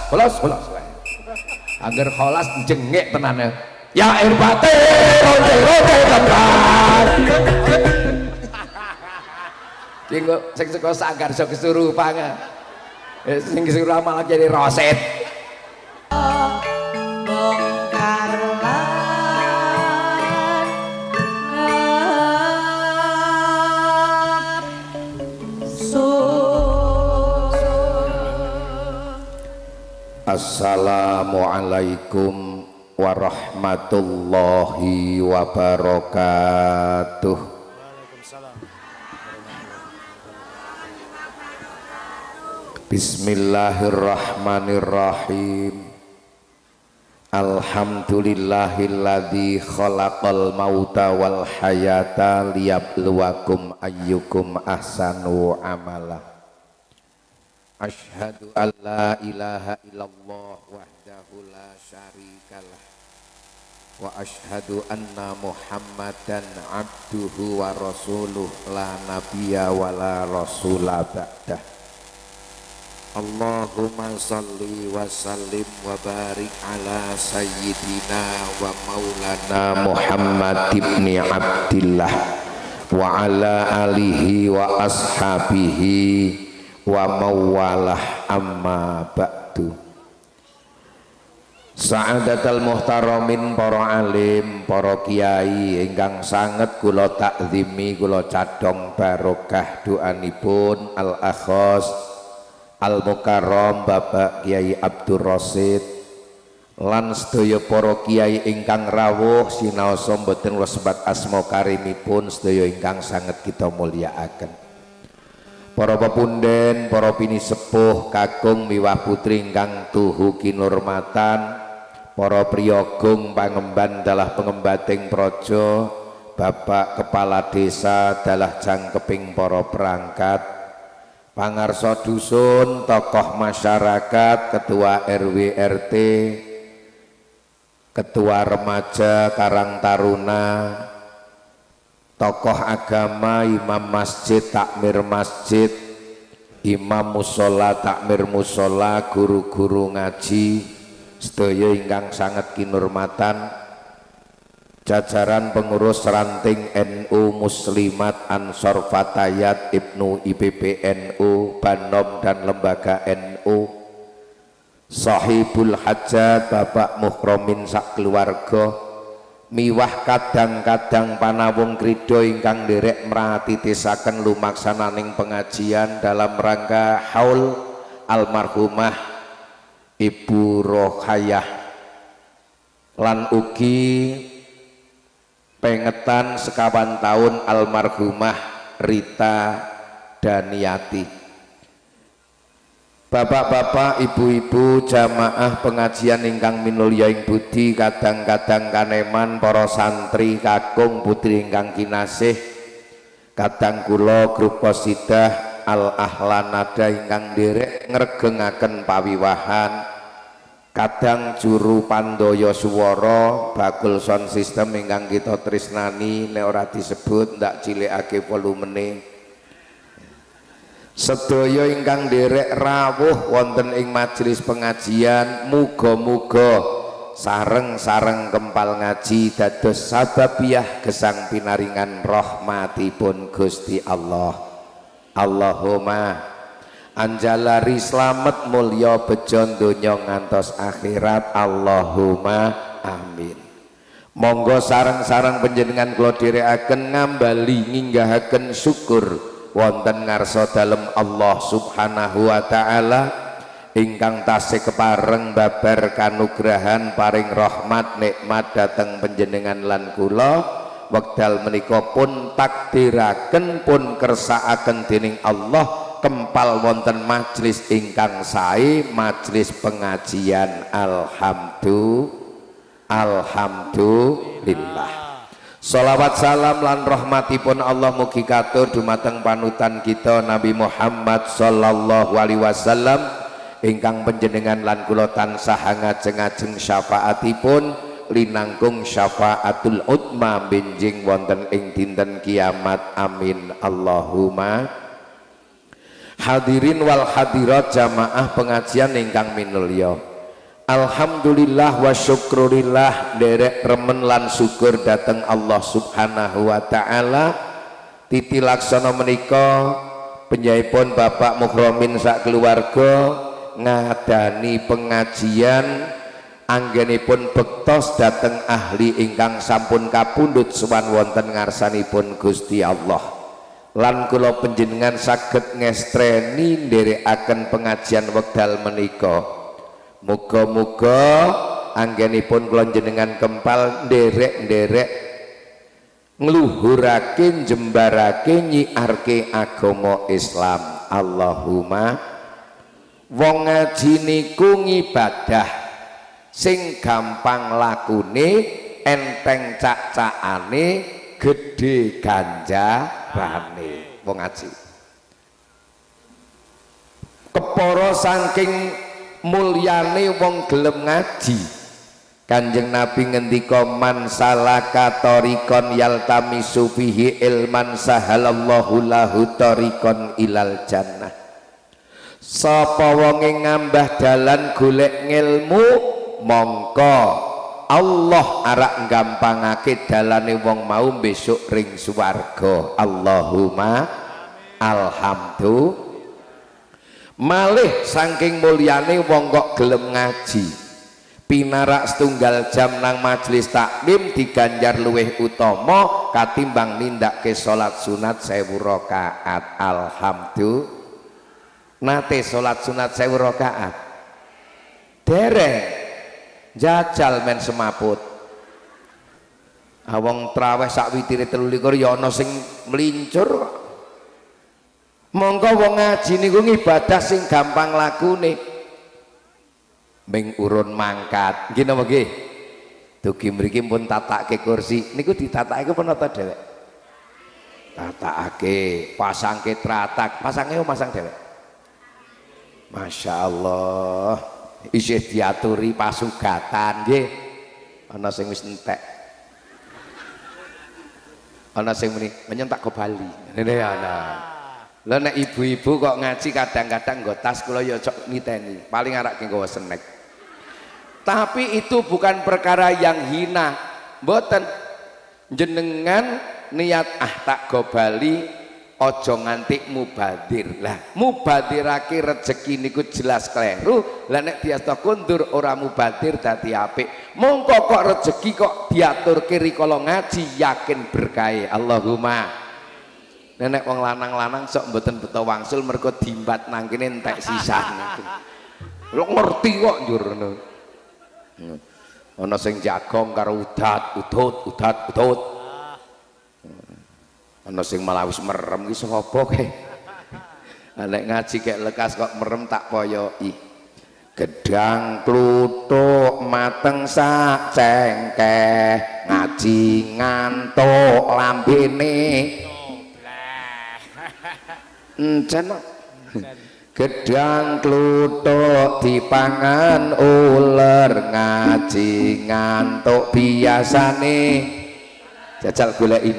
kholas agar kholas jengek tenane ya irbate rote tenan kengko sing saka Sagarsa kesurupan sing kesurupan malah jadi roset Assalamualaikum warahmatullahi wabarakatuh. Bismillahirrahmanirrahim. Alhamdulillahilladzi khalaqal mauta wal hayata liyabluwakum ayyukum ahsanu amala. Asyhadu an la ilaha illallah wahdahu la syarikalah wa asyhadu anna Muhammadan abduhu wa rasuluh la nabiyya wa la rasula ba'dah. Allahumma salli wa sallim wa barik ala sayyidina wa maulana Muhammad ibni Abdillah wa ala alihi wa ashabihi wa mawalah amma ba'du. Sa'adatal muhtaramin para alim, para kiai ingkang sanget kula takzimi, kula cadhong barokah doanipun al akhos al mukarram Bapak Kiai Abdur Rasid lan sedaya para kiai ingkang rawuh sinaosa mboten sebat asma karimipun sedaya ingkang sanget kita mulyakaken. Para pepunden, para pinisepuh kakung miwah putri ingkang tuhu kinurmatan, para priyagung pangemban dalah pengembating praja, Bapak Kepala Desa dalah jangkeping para perangkat, pangarsa dusun, tokoh masyarakat, ketua RW RT, ketua remaja Karang Taruna, tokoh agama, imam masjid, takmir masjid, imam musola, takmir musola, guru-guru ngaji, sedaya ingkang sangat kinurmatan, jajaran pengurus ranting NU Muslimat Ansor Fatayat Ibnu IPPNU Banom dan lembaga NU, Sahibul Hajat Bapak Muhromin sak keluarga, miwah kadang-kadang panawung krida ingkang nderek mratitisaken lumaksananing pengajian dalam rangka haul almarhumah Ibu Rohayah lan ugi pengetan sekawan tahun almarhumah Rita Daniati. Bapak-bapak, ibu-ibu, jamaah pengajian ingkang minulya ing budi, kadang-kadang kaneman para santri kakung putri ingkang kinasih, kadang kula grup qasidah Al Ahlan Nada ingkang nderek ngregengaken pawiwahan, kadang juru pandaya swara bakul sound system ingkang kita tresnani nek ora disebut ndak cilikake volumene. Sedaya ingkang nderek rawuh wonten ing majelis pengajian, muga-muga sareng-sareng kempal ngaji dados sababiah gesang pinaringan rahmatipun Gusti Allah. Allahumma anjalari slamet mulya bejo donya ngantos akhirat. Allahumma amin. Monggo sareng-sareng panjenengan kula dherekaken ngambali nginggahaken syukur wonten ngarsa dalem Allah Subhanahu wa taala ingkang tasih kepareng babar kanugrahan paring rahmat nikmat dateng panjenengan lan kula wekdal menika pun takdiraken pun kersakaken dening Allah kempal wonten majelis ingkang sae, majelis pengajian. Alhamdulillah. Sholawat salam lan rahmatipun Allah mugi katur dumateng panutan kita Nabi Muhammad sallallahu alaihi wasallam ingkang panjenengan lan kula tansah ngajeng-ajeng syafaatipun linangkung syafaatul utma benjing wonten ing dinten kiamat. Amin Allahumma. Hadirin wal hadirat jamaah pengajian ingkang minulya. Alhamdulillah wa syukurillah, derek remen lan syukur dateng Allah Subhanahu wa taala. Titi laksana menika penyaipun Bapak Mukhromin sak keluarga ngadani pengajian anggenipun bektos dateng ahli ingkang sampun kapundhut sowan wonten ngarsanipun Gusti Allah. Lan kula panjenengan saged ngestreni nderekaken pengajian wekdal menika. Muga-muga anggenipun kula jenengan kempal nderek-nderek ngluhurake jembarake nyiarke agama Islam. Allahumma. Wong ngaji niku ngibadah sing gampang lakune, enteng cak-cakane, gedhe ganjarane. Wong ngaji kepara saking mulyane wong gelem ngaji. Kanjeng Nabi ngendika man salaka tariqan yaltamisu fihi ilman sahalallahu lahu tariqan ilal jannah. Sapa wonge ngambah dalan golek ngilmu, mongko Allah arak nggampangake dalane wong mau besok ring swarga. Allahumma alhamdulillah. Malih saking mulyane wong kok gelem ngaji, pinarak setunggal jam nang majelis taklim diganjar luweh utama katimbang nindakke salat sunat 1000 rakaat. Alhamdulillah. Nate salat sunat 1000 rakaat dereng jajal men semaput. Wong traweh sak witire 23 ya ana sing melincur kok. Monggo wong ngaji niku ngibadah sing gampang lakune. Ming urun mangkat. Nggih napa nggih? Dugi mriki pun tatake kursi. Niku ditatake pun nata dhewek. Tatakake, pasangke tratak. Pasange masang dhewek. Masya Allah. Isih diaturi pasugatan nggih. Ana sing wis entek. Ana sing muni menyentak ke Bali. Ngene ana. Lha nek ibu-ibu kok ngaji kadang-kadang nggo tas kula ya cok niteni, paling arak nggawa snack. Tapi itu bukan perkara yang hina. Mboten. Jenengan niat tak go Bali aja nganti mubadir. Lah mubadirake rezeki niku jelas kleru. Lah nek diasta kondur ora mubadir dadi apik. Mongko kok rezeki kok diaturke rikala ngaji yakin berkah. Allahumma. Nenek wong lanang-lanang sok mboten beto wangsul mergo dimbat nang kene entek sisan. Lho ngerti kok njur ngono. Ana sing jagong karo udat, udut. Ana sing malah wis merem iki sapa kae. Nek ngaji kek lekas kok merem tak koyoki. Gedang kluthuk mateng sak cengkeh, ngaji ngantuk lambene. Encen gedang kluthuk dipangan uler, ngaji ngantuk biasane jajal goleki.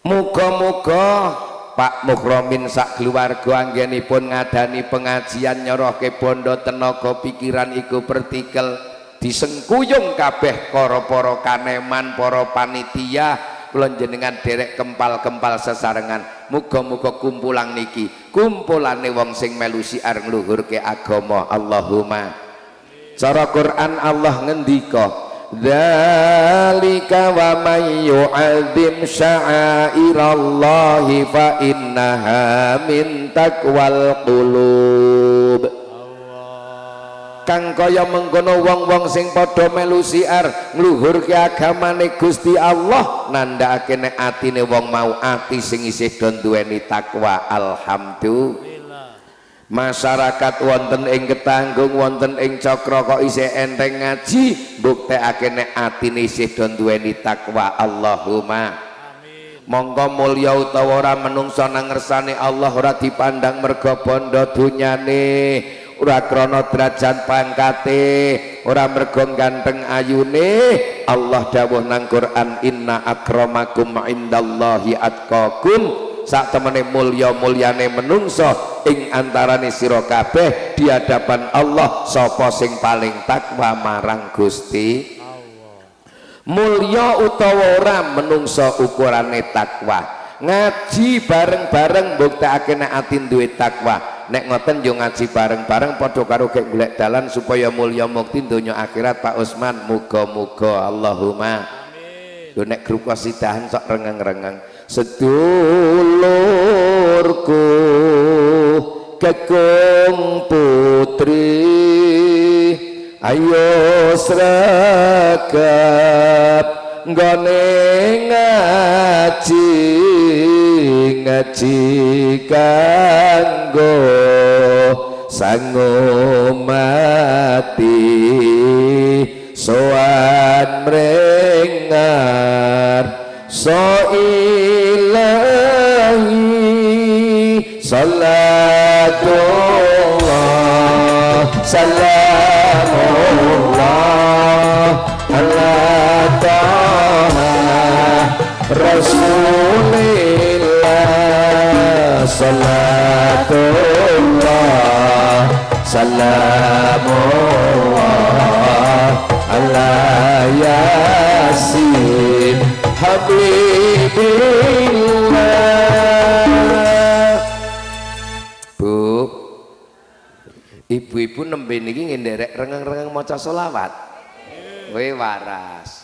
Muga-muga Pak Mukhromin sak keluarga anggenipun ngadani pengajian nyorohke bondo tenaga pikiran iku pertikel disengkuyung kabeh para kaneman, para panitia. Kula jenengan derek kempal-kempal sesarengan. Muga-muga kumpulan niki kumpulane wong sing melu siar ngluhurke agama. Allahumma. Cara Quran Allah ngendika, dzalika wa may yu'adzim sya'airallahi fa innaha min taqwal qulub. Kang kaya mengkono wong-wong sing padha melu siar ngluhurke agamane Gusti Allah nandhakake nek atine wong mau ati sing isih do duweni takwa. Alhamdulillah. Masyarakat wonten ing Ketanggung, wonten ing Cakra kok isih enteng ngaji, mbuktekake nek atine isih do duweni takwa. Allahumma. Monggo mulya utawa ora menungso nang ngersane Allah ora dipandang merga bondo dunyane, ora krana derajat pangkate, ora mergo ganteng ayune. Allah dawuh nang Quran, inna akramakum indallahi atqakum. sak temene mulya-mulyane menungso ing antarane sira kabeh di hadapan Allah sapa sing paling takwa marang Gusti Allah. Mulya utawa ora menungso ukurane takwa. Ngaji bareng-bareng mbuktekake nek ati duwe takwa. Nek ngoten yo ngaji bareng-bareng padha karo gek golek dalan supaya mulya mukti donya akhirat Pak Usman. Muga-muga Allahumma amin. Lho nek grup qasidahan sok rengeng-rengeng. Sedulurku Kakung putri ayo sregep nggone ngaji kanggo sangu mati soan mrengar so ilahi salatullah salamullah ala taha rasulillah salatullah salamullah ala yasin habibillah. Bu, ibu-ibu nembe niki ngenderek rengeng-rengeng maca selawat. Kowe waras.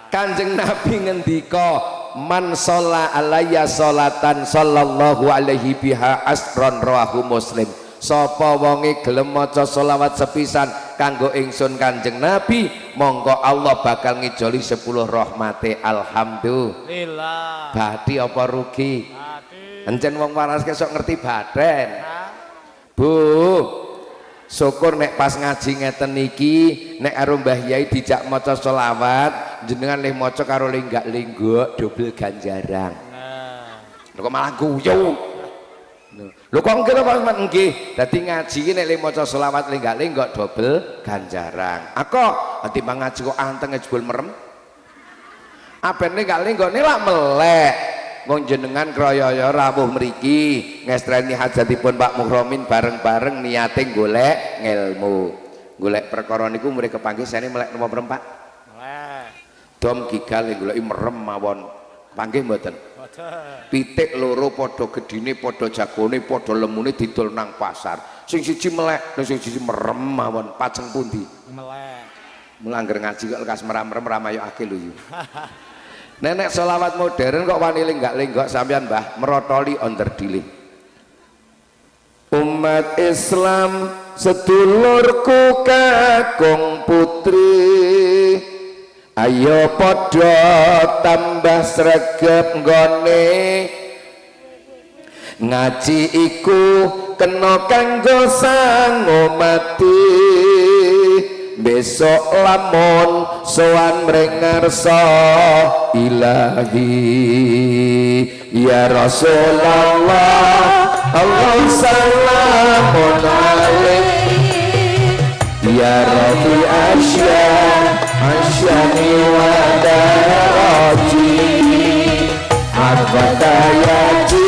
Kanjeng Nabi ngendika man sholla alayya sholatan sallallahu alaihi biha asron rawahu Muslim. Sapa wonge gelem maca selawat sepisan kanggo ingsun Kanjeng Nabi monggo Allah bakal ngijoli 10 rahmate. Alhamdulillah. Badi apa rugi? Encen wong waras kesok ngerti baden. Bu, syukur nek pas ngaji ngeten niki nek karo Mbah Yai dijak maca selawat jenengan leh maca karo lenggak-lenggok double ganjaran. Lho kok malah guyu. Lho kok ngira Pak Mas nggih dadi ngaji iki nek leh maca selawat lenggak-lenggok double ganjaran. Ako ati ngaji kok anteng jebul merem. Aben lenggak-lenggok ne lak melek. Wong jenengan kroyoyo rawuh mriki ngestreni hajatipun Pak Muhromin bareng-bareng niate golek ngelmu. Golek perkara niku murid kepanggih sene melek napa merem Pak? Melek. Dom gigal goleki merem mawon. Panggih mboten? Mboten. Pitik loro padha gedine, padha jagone, padha lemune didol nang pasar. Sing siji melek, sing siji merem mawon. Pajeng pundi? Melek. Mulangger ngaji kok lekas merem-merem ramayokake lho yo. Nenek selawat modern kok wani lenggak-lenggok sampean Mbah merotoli onderdilih. Umat Islam sedulurku kakung putri ayo padha tambah sregep nggone ngaji iku kena kanggo sango mati. Besok lamun sowan mrengarsa ilahi ya Rasulullah Allah salamun alaihi ya Rabbi asyani wa daraji arbata yaji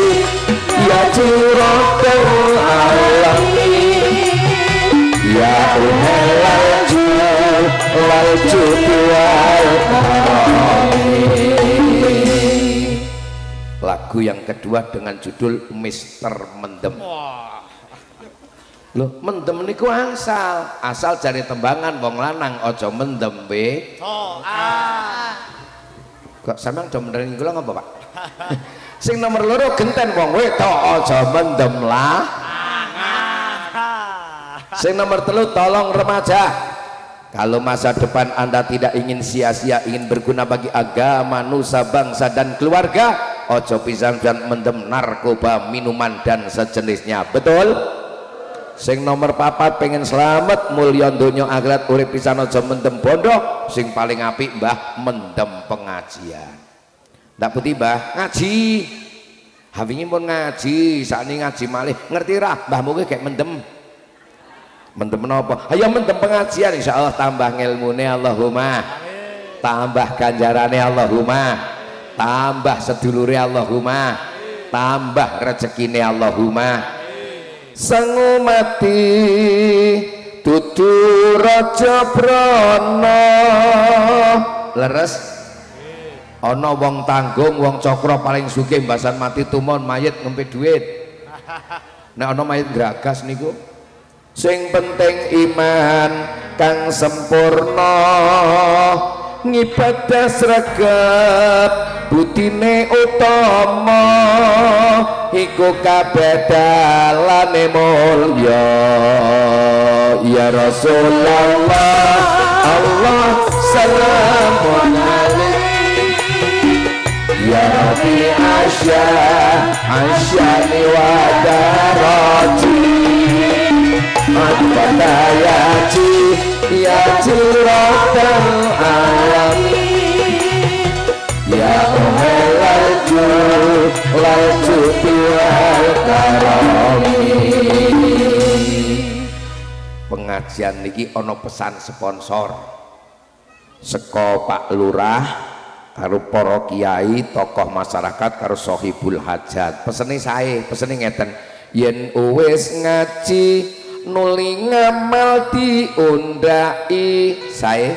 rabbul alamin ya uhalal lagu yang kedua dengan judul Mister Mendem. Loh, mendem niku asal jari tembangan wong lanang aja mendem be. Kok sampean do mendem kula ngapa Pak? Sing nomor loro genten wong wedok aja mendem lah. Sing nomor 3 tolong remaja. Kalau masa depan Anda tidak ingin sia-sia, ingin berguna bagi agama, nusa, bangsa dan keluarga, ojo pisan-pisan mendem narkoba, minuman dan sejenisnya. Betul? Sing nomor 4 pengen selamat mulya donya akhirat urip pisan ojo mendem bodoh. Sing paling apik Mbah mendem pengajian. Ndak putih Mbah ngaji. Hawingi pun ngaji, sakniki ngaji malih. Ngerti ra Mbah mugi kayak mendem. Mendem menapa? Ayo mendem pengajian insyaallah tambah ngilmune Allahumma. Tambah ganjarane Allahumma. Tambah sedulure Allahumma. tambah rezekine Allahumma. Sangu mati dudu raja brana leres ana wong tanggung wong cakra paling sugih mbasan mati tumon mayit ngempe dhuwit nek ana mayit gragas niku sing penting iman kang sempurna ngibadah sregep budine utama iku kabeh dalane mulya ya Rasulullah Allah salamun alaik ya Rabbi asyani wa darati Al-Fatayati ya jiratal alamin ya umelaju laju biwal karami. Pengajian niki ono pesan sponsor seko Pak Lurah karo para kiai tokoh masyarakat karo sohibul hajat. Pesene sae pesene ngeten yen wis ngaji nuli ngamal diundai sae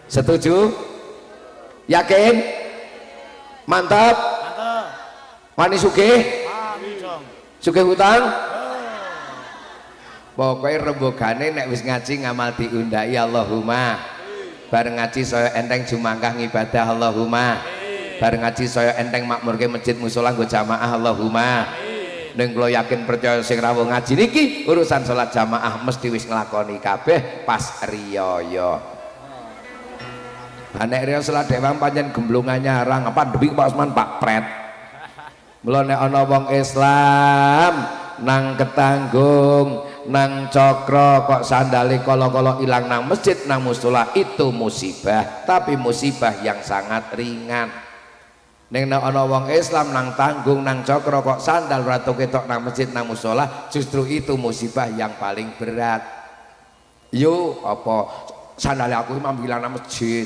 setuju yakin mantap wani sugih sugih hutang pokoknya rembogane nek wis ngaji ngamal diundai Allahumma bareng ngaji saya enteng jumangkah ngibadah Allahumma bareng ngaji saya enteng makmurke masjid mushola nggo jamaah Allahumma ning kula yakin percaya sing rawuh ngaji niki urusan salat jamaah mesti wis nglakoni kabeh pas riyaya. Nek riyo salat dewang pancen gemblungannya arang apa dewi Pak Osman Pak Pret. Mula nek ana wong Islam nang Ketanggung nang Cokro kok sandale kala-kala ilang nang masjid nang mushola itu musibah, tapi musibah yang sangat ringan. Ning nek ana wong Islam nang Tanggung nang Cokro kok sandal ratu ketok nang masjid nang mushola, justru itu musibah yang paling berat. Yo apa sandale aku imam bilang nang masjid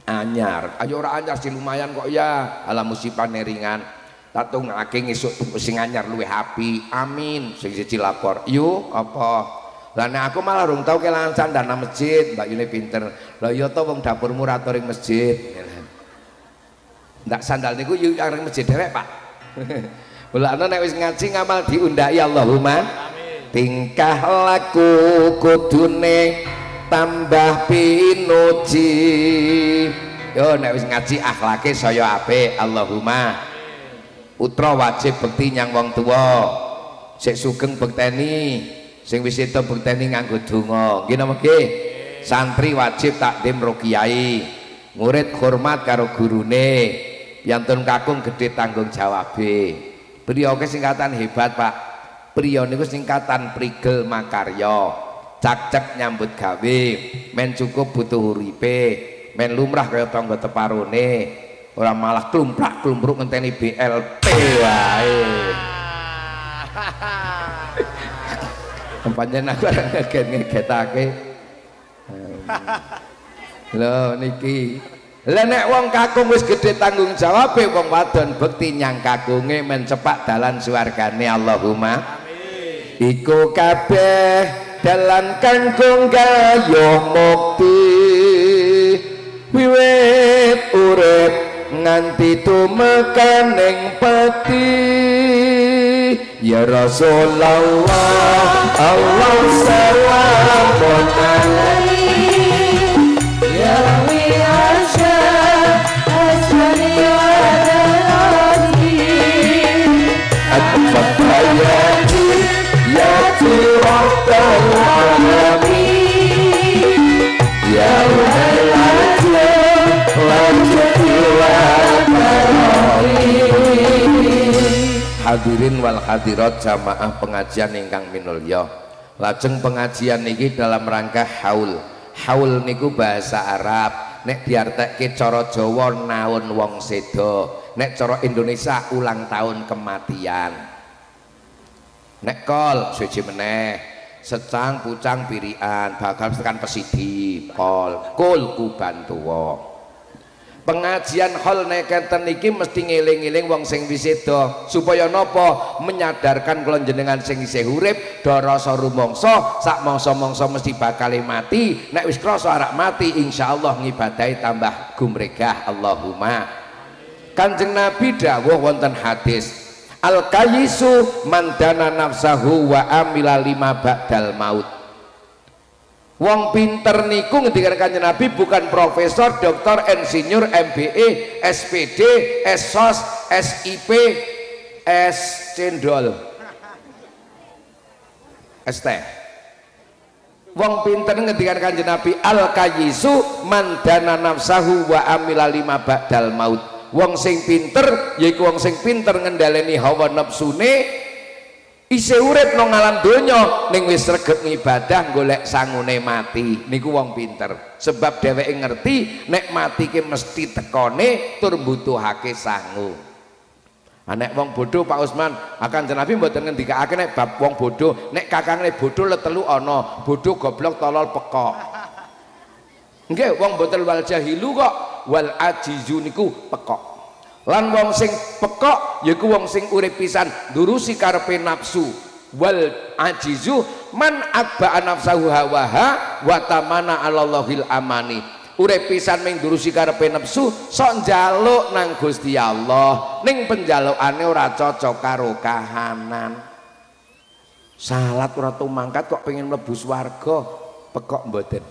anyar, ayo ora anyar sih lumayan kok ya, ala musibah ringan. Tatung ngake ngisuk sing anyar luwih api. Amin. Sing siji lapor. Yo apa? Lah nek aku malah rung tau kelangan sandal nang masjid, Mbak Yune pinter. Lah ya to wong dapurmu ra ring masjid. Ndak sandal niku yo areng masjid dhewek, Pak. Mulane nek wis ngaji ngamal diundai Allahumma. Amin. Tingkah laku kudune tambah pinuji. Yo nek wis ngaji akhlake saya apik Allahumma. Putra wajib bekti nyang wong tuwa. Sik sugeng bekteni, sing wis itu bekteni nganggo donga. Nggih napa nggih? Santri wajib takdim ro kiai. Murid hormat karo gurune. Yantun kakung gede tanggung jawabe. Priya ke singkatan hebat, Pak. Priya niku singkatan prigel makarya. Cak-cek nyambut gawe, men cukup butuh uripe, men lumrah kaya tangga teparone. Ora malah klumprak-klumpruk ngenteni BLT wae. Pancen aku ora ngeget-ngegetake. Lho niki. Lah nek wong kakung wis gedhe tanggung jawabe wong wadon bekti nyang kakunge men cepak dalan swargane Allahumma. Amin. Iku kabeh dalan kanggo gayuh mukti. Wiwit urip nganti tumekaning pati ya Rasulullah Allah salamun alaik ya Rabbi asyani wa darati Al-Fatayati ya jiratal alamin ya umalaju hadirin wal hadirat jamaah pengajian ingkang minulya. Lajeng pengajian niki dalam rangka haul. Haul niku bahasa Arab. Nek diartekke cara Jawa naun wong sedo. Nek cara Indonesia ulang tahun kematian. Nek kol suci meneh. Secang pucang pirian bakal tekan pesidi kol kul kuban tuwa. pengajian hall neketen iki mesti ngeling-eling wong sing wis sedo supaya napa menyadarkan kula jenengan sing isih urip do rasa rumangsa sak mangsa-mangsa mesti bakal mati nek wis krasa arek mati insyaallah ngibadahi tambah gumregah Allahumma. Kanjeng Nabi dawuh wonten hadis al kayisu mandana nafsahu wa amila lima ba'dal maut. Wong pinter niku ngendikan Kanjeng Nabi bukan profesor, doktor, insinyur, MBE, SPD, SOS, SIP, S cendol, ST. Wong pinter ngendikan Kanjeng Nabi al kayisu mandana nafsahu wa amila lima ba'dal maut. Wong sing pinter yaiku wong sing pinter ngendhaleni hawa nafsune isih urip nang alam donya ning wis sregep ngibadah golek sangune mati niku wong pinter sebab dheweke ngerti nek mati ki mesti tekone tur mbutuhake sangu. Nek wong bodoh Pak Usman akan Nabi mboten ngendikake nek bab wong bodoh nek kakangne bodoh le telu ana bodoh goblok tolol pekok nggih wong boten wal jahilu kok wal ajizu niku pekok. Lan wong sing pekok yaiku wong sing urip pisan durusi karepe nafsu wal ajizu man atba'a nafsahu hawaha wa tamana 'alallahil amani. Urip pisan ming durusi karepe nafsu sok njaluk nang Gusti Allah ning penjalukane ora cocok karo kahanan. Salat ora tumangkat kok pengen mlebu swarga pekok mboten.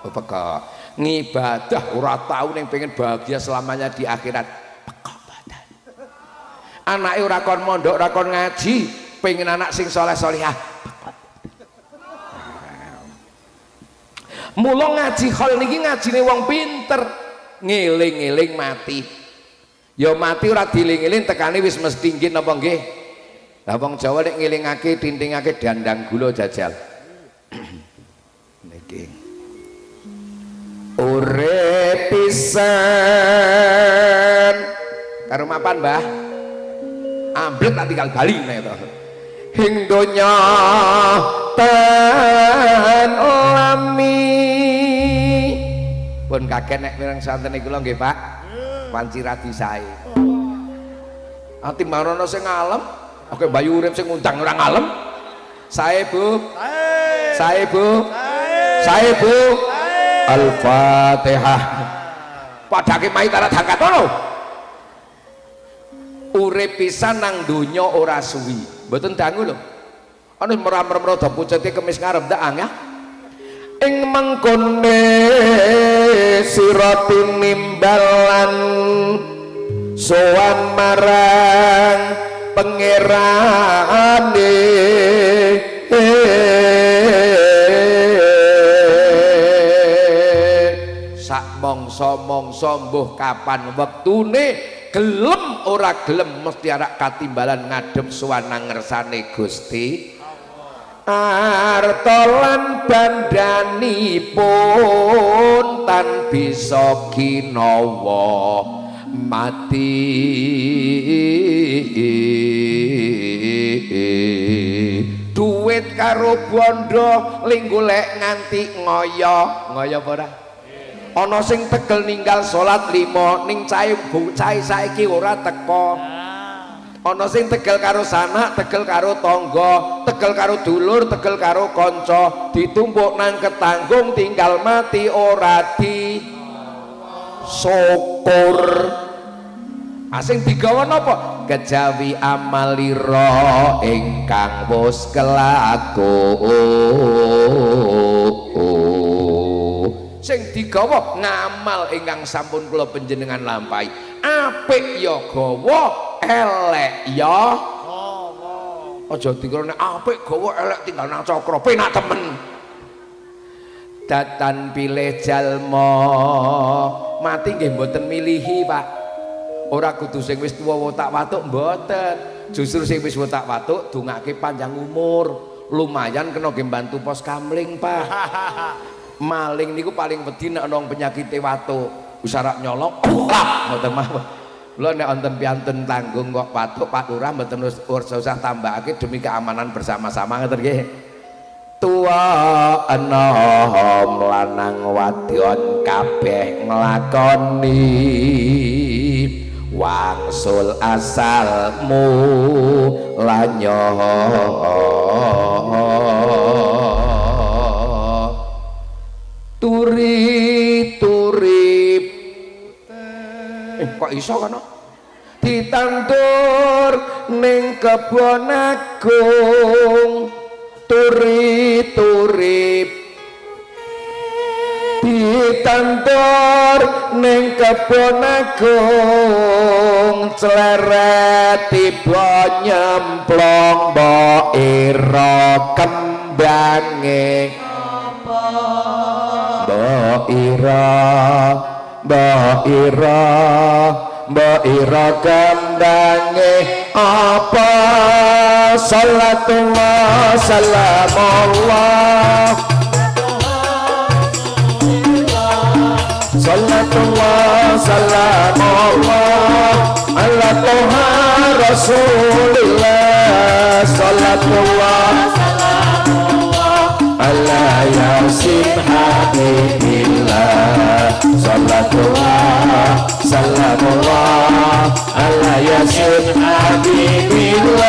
Oh, pekok. Ngibadah ora tau ning pengen bahagia selamanya di akhirat. Anake ora kon mondok ora kon ngaji pengen anak sing soleh solihah mula ngaji hal niki ngajine wong pinter ngeling-eling mati ya mati ora dieling-eling tekane wis mesti nggih napa nggih lah wong Jawa nek ngelingake tintingake dandang gula jajal niki urip pisan karo mapan Mbah amblek tak tinggal bali nek to hing donya tan lami pun kakek nek mireng santen niku lho nggih Pak panci radi sae ati marono sing ngalem oke bayu urip sing ngundang ora ngalem sae Bu sae Bu sae Bu Al-Fatihah padake mai tara dangkat ngono urip pisan nang donya ora suwi mboten dangu lho ana meram-meram rada pucete kemis ngarep ndak angah ing mengkone sira tinimbalan sowan marang pangerane sak mangsa-mangsa mbuh kapan wektune gelem ora gelem mesti arak katimbalan ngadep suwana ngersane Gusti arta lan bandanipun tan bisa kinawa mati duit karo bondo ling golek nganti ngoyo ngoyo apa ora ana sing tegel ninggal salat 5 ning cahe saiki ora teko ana sing tegel karo sanak tegel karo tangga tegel karo dulur tegel karo kanca ditumpuk nang ketanggung tinggal mati ora di syukur asing digawa napa kejawi amalira ingkang wis kelakon sing digawa ngamal ingkang sampun kula panjenengan lampahi apik ya gawa elek ya gawa aja dikira nek apik gawa elek tinggal nang cakra penak temen datan pilih jalma mati nggih mboten milihi Pak ora kudu sing wis tuwa wotak watuk mboten justru sing wis wotak watuk dongake panjang umur lumayan kena nggih bantu pos kamling Pak maling niku paling wedi nek ana penyakit watu usarak nyolong mboten mawon lho nek wonten piantun tanggung kok watuk Pak Lurah mboten usah tambahake demi keamanan bersama-sama ngoten nggih tuwa enom lanang wadon kabeh nglakoni wangsul asalmu lanyo turi kok iso kono ditandur ning kebon agung turi ditandur ning kebon agung cleret tiba nyemplong mbok ira kembange mbok ira kembange apa salatullah salamullah salatullah salamullah ala toha rasulillah salatullah ala yasin habibillah salatullah salamullah ala yasin habibillah.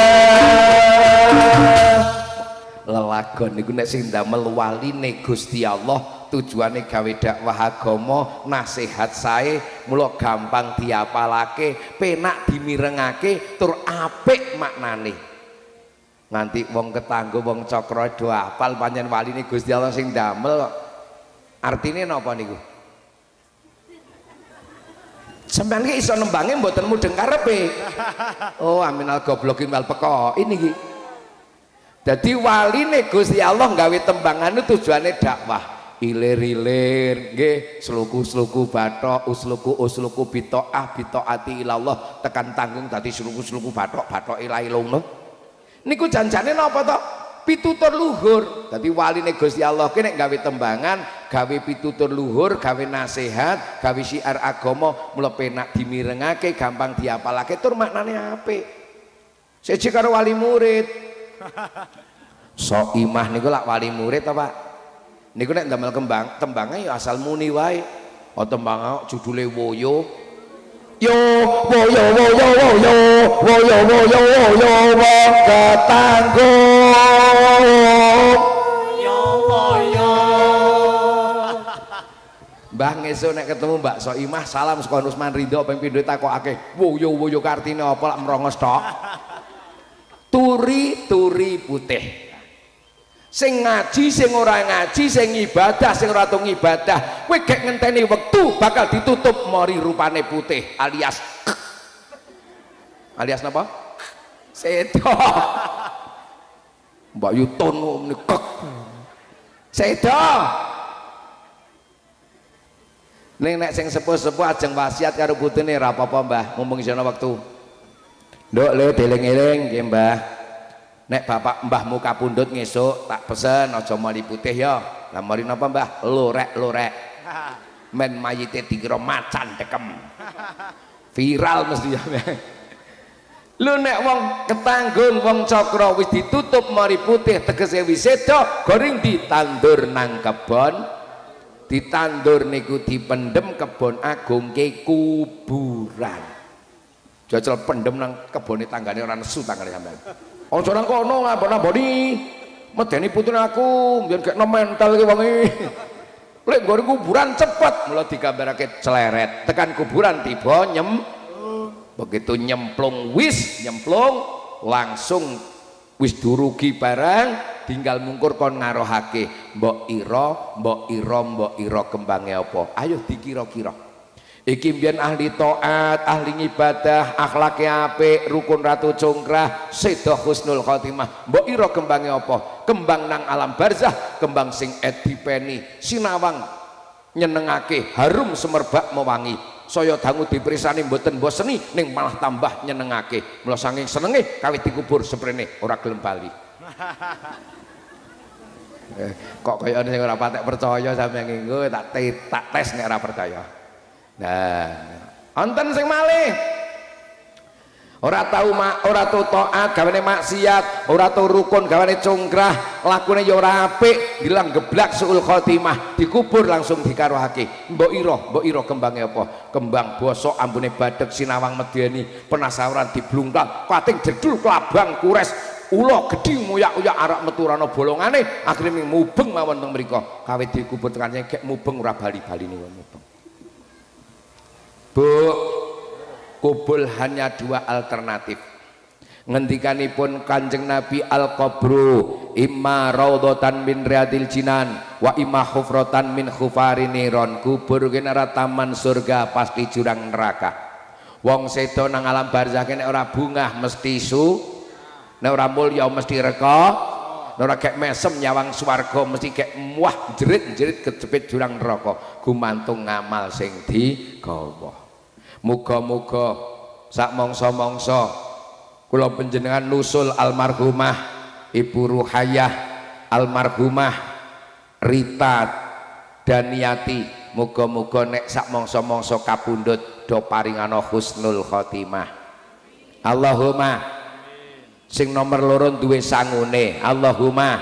Lelagon niku nek sing ndamel waline Gusti Allah tujuane gawe dakwah agama nasihat sae mula gampang diapalake penak dimirengake tur apik maknane nganti wong ketanggo wong cakra do hafal pancen waline Gusti Allah sing ndamel artine napa niku sampeyan ki iso nembange mboten mudeng karepe oh aminal goblokin wal peko ini ki dadi waline Gusti Allah gawe tembangane tujuane dakwah ilir-ilir nggih sluku-sluku bathok usluku bitoah bitoati ilallah tekan tanggung dadi sluku-sluku bathok ilahi lono niku janjane napa to pitutur luhur dadi waline Gusti Allah ki nek gawe tembangan gawe pitutur luhur gawe nasihat gawe syiar agama mula penak dimirengake gampang diapalake tur maknane apik siji karo wali murid Soimah niku lak wali murid ta Pak niku nek ndamel tembange ya asal muni wae oh tembang judule woyo yo woyo wong ketanggung yo woyo Mbah ngesuk nek ketemu Mbak Soimah salam saka Usman Ridho ping pindho takokake woyo kartine apa lak merongos tok turi putih sing ngaji sing ora ngaji sing ibadah sing ora tau ibadah kowe gek ngenteni wektu bakal ditutup mori rupane putih alias napa sedo Mbak Yutun nikek sedo ning nek sing sepuh-sepuh ajeng wasiat karo putune ora apa-apa Mbah mumpung isih ana wektu nduk le dieling-eling nggih Mbah nek bapak mbahmu kapundhut ngesuk tak pesen aja mali putih ya lah mari napa Mbah lorek men mayite dikira macan dekem viral mesti ya lho nek wong ketanggung wong cakra wis ditutup mari putih tegese wis seda goring ditandur nang kebon ditandur niku dipendem kebon agung ke kuburan jajal pendem nang kebone tanggane ora nesu tanggane sampean aja nang kono ngabon-aboni medeni putune aku mbiyen gek mental iki wong iki lek nggon kuburan cepet mula digambarake cleret tekan kuburan tiba begitu nyemplung langsung wis durugi barang tinggal mungkur kon ngarohake mbok ira kembange apa ayo dikira-kira iki mbiyen ahli taat, ahli ibadah, akhlake apik, rukun ratu congkrah, sedo husnul khotimah. Mbok ira kembange apa? Kembang nang alam barzah, kembang sing edipeni, sinawang nyenengake, harum semerbak mewangi. Saya dangu dipirsani mboten boseni ning malah tambah nyenengake. Mula saking senenge kawit dikubur seprene ora gelem bali. Kok kaya sing ora patek percaya sampeyan nggo tak tes nek ora percaya. Nah, wonten sing malih. Ora tau taat gawane maksiat, ora tau rukun gawane congkrah, lakune ya ora apik, hilang geblak suul khotimah, dikubur langsung dikarohake. Mbok ira kembange apa? Kembang bosok ambune badhek sinawang medeni, penasaran diblungkal, kating jedul klabang kures, ula gedhi muyak-uyak arak metu rana bolongane, akhire mubeng mawon teng mriku. Kawit dikubur tekan gek mubeng ora bali-baline mubeng. Bu, kubul hanya dua alternatif. Ngendikanipun Kanjeng Nabi, al-qabru imma raudhatan min riyadil jinan wa imma hufratan min khufarin niron. Kubur kene ora taman surga, pasti jurang neraka. Wong sedo nang alam barzakh nek ora bungah mesti su, nek ora mulya mesti reka, nek ora gek mesem nyawang swarga mesti gek muah jerit-jerit kecepit jurang neraka. Gumantung ngamal sing digawa. Muga-muga sak mangsa-mangsa kula panjenengan nusul almarhumah Ibu Ruhayah, almarhumah Rita Daniati, muga-muga nek sak mangsa-mangsa kapundhut do paringana husnul khotimah. Allahumma. Sing nomor loro duwe sangune, Allahumma.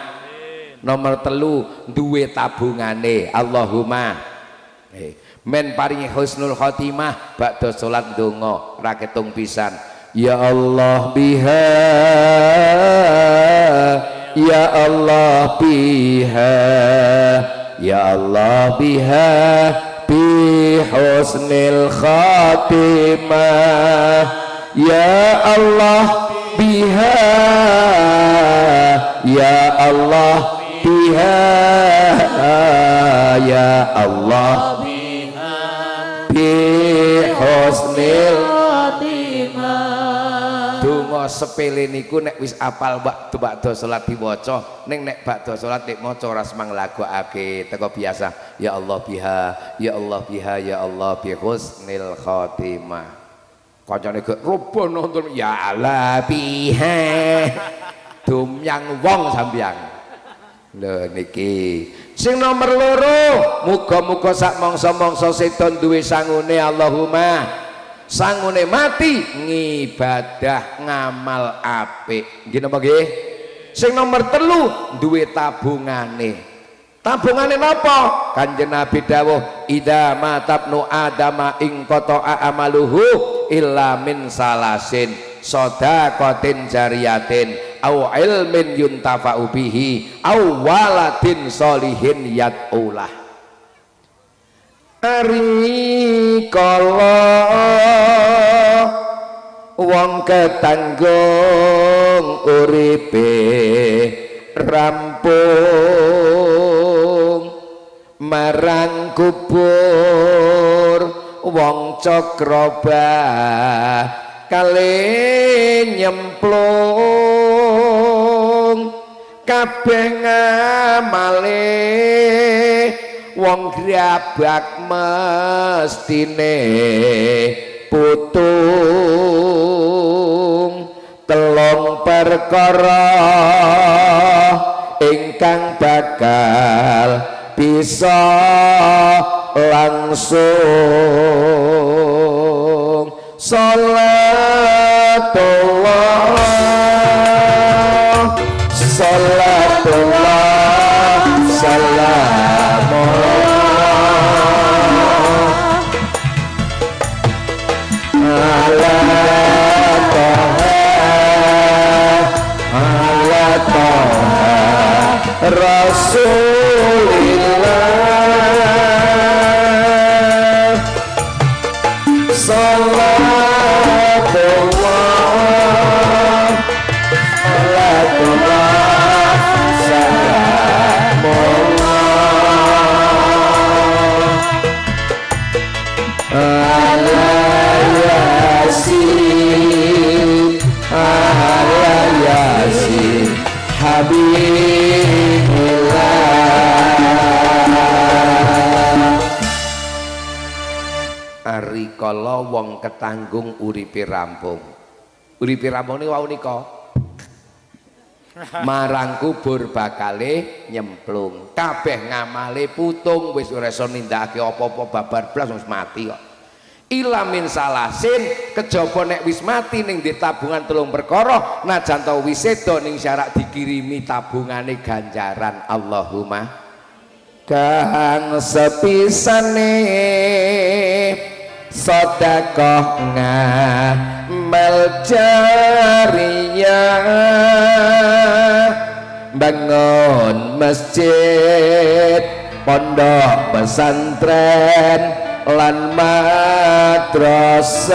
Nomor telu duwe tabungane, Allahumma. Men paringi husnul khotimah ba'da salat ndonga ra ketung pisan. Ya Allah biha, ya Allah biha, ya Allah biha bi husnil khotimah, ya Allah biha, ya Allah biha, ya Allah husnil khotimah. Donga sepele niku nek wis apal bakda salat diwaca, ning nek bakda salat nek maca ora semang lagokake teko biasa. Ya Allah biha, ya Allah biha, ya Allah bi husnil khotimah. Kancane gek robo nonton ya Allah biha. Dumyang wong sampeyan. Lho niki sing nomor loro, muga-muga sak mangsa-mangsa sedo duwe sangune, Allahumma. Sangune mati ngibadah ngamal apik. Nggih napa nggih? Sing nomor telu duwe tabungane. Tabungane napa? Kanjeng Nabi dawuh, idza matabnu adama ing qata'a amaluhu illa min salasin, shadaqatin jariyatin au ilmin yuntafa'u bihi au waladin sholihin yad'ulah. Ari kala wong ketanggung uripe rampung marang kubur wong Cakrabah kali nyemplung kabeh ngamale wong grabak mestine putung telung perkara ingkang bakal bisa langsung. Salatullah salamullah ala taha Rasulillah. Salatullah salamullah ala yasin habibillah. Ari kala wong ketanggung uripe rampung. Uripe rampung niku wau nika marang kubur bakale nyemplung, kabeh ngamale putung, wis ora iso nindakake apa-apa, babar blas wis mati kok. ilamin salasin kejaba nek wis mati ning di tabungan 3 perkara najan to wis sedo ning syarak dikirimi tabungane ganjaran. Allahumma kang sepisane sedekah ngamal jariyah bangun masjid pondok pesantren lan madrasah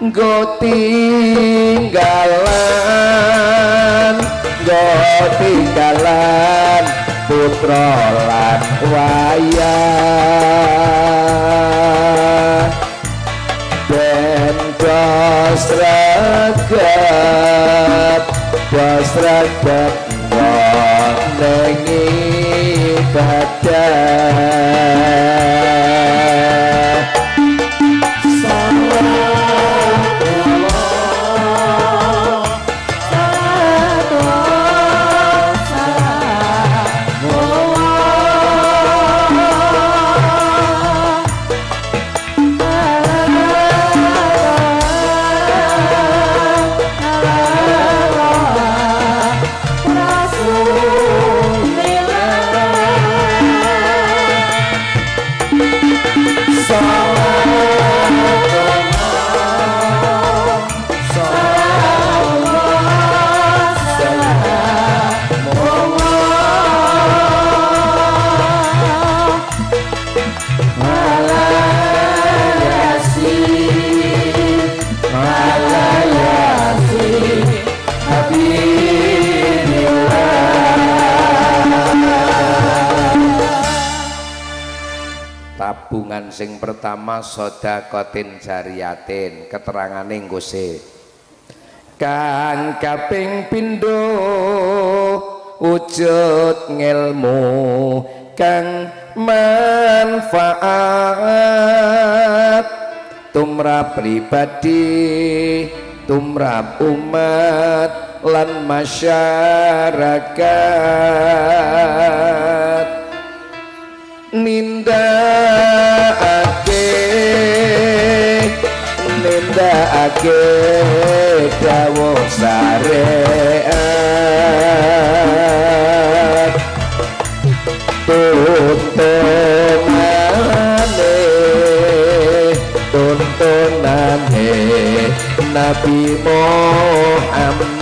nggo tinggalan putra lan wayah ben dos reget ning ibadah tabungan sing pertama sedekatin jariyatin keterangane nggose kang kaping pindho wujud ngelmu kang manfaat tumrap pribadi tumrap umat lan masyarakat nindakake dawuh syariat tuntunane Nabi Muhammad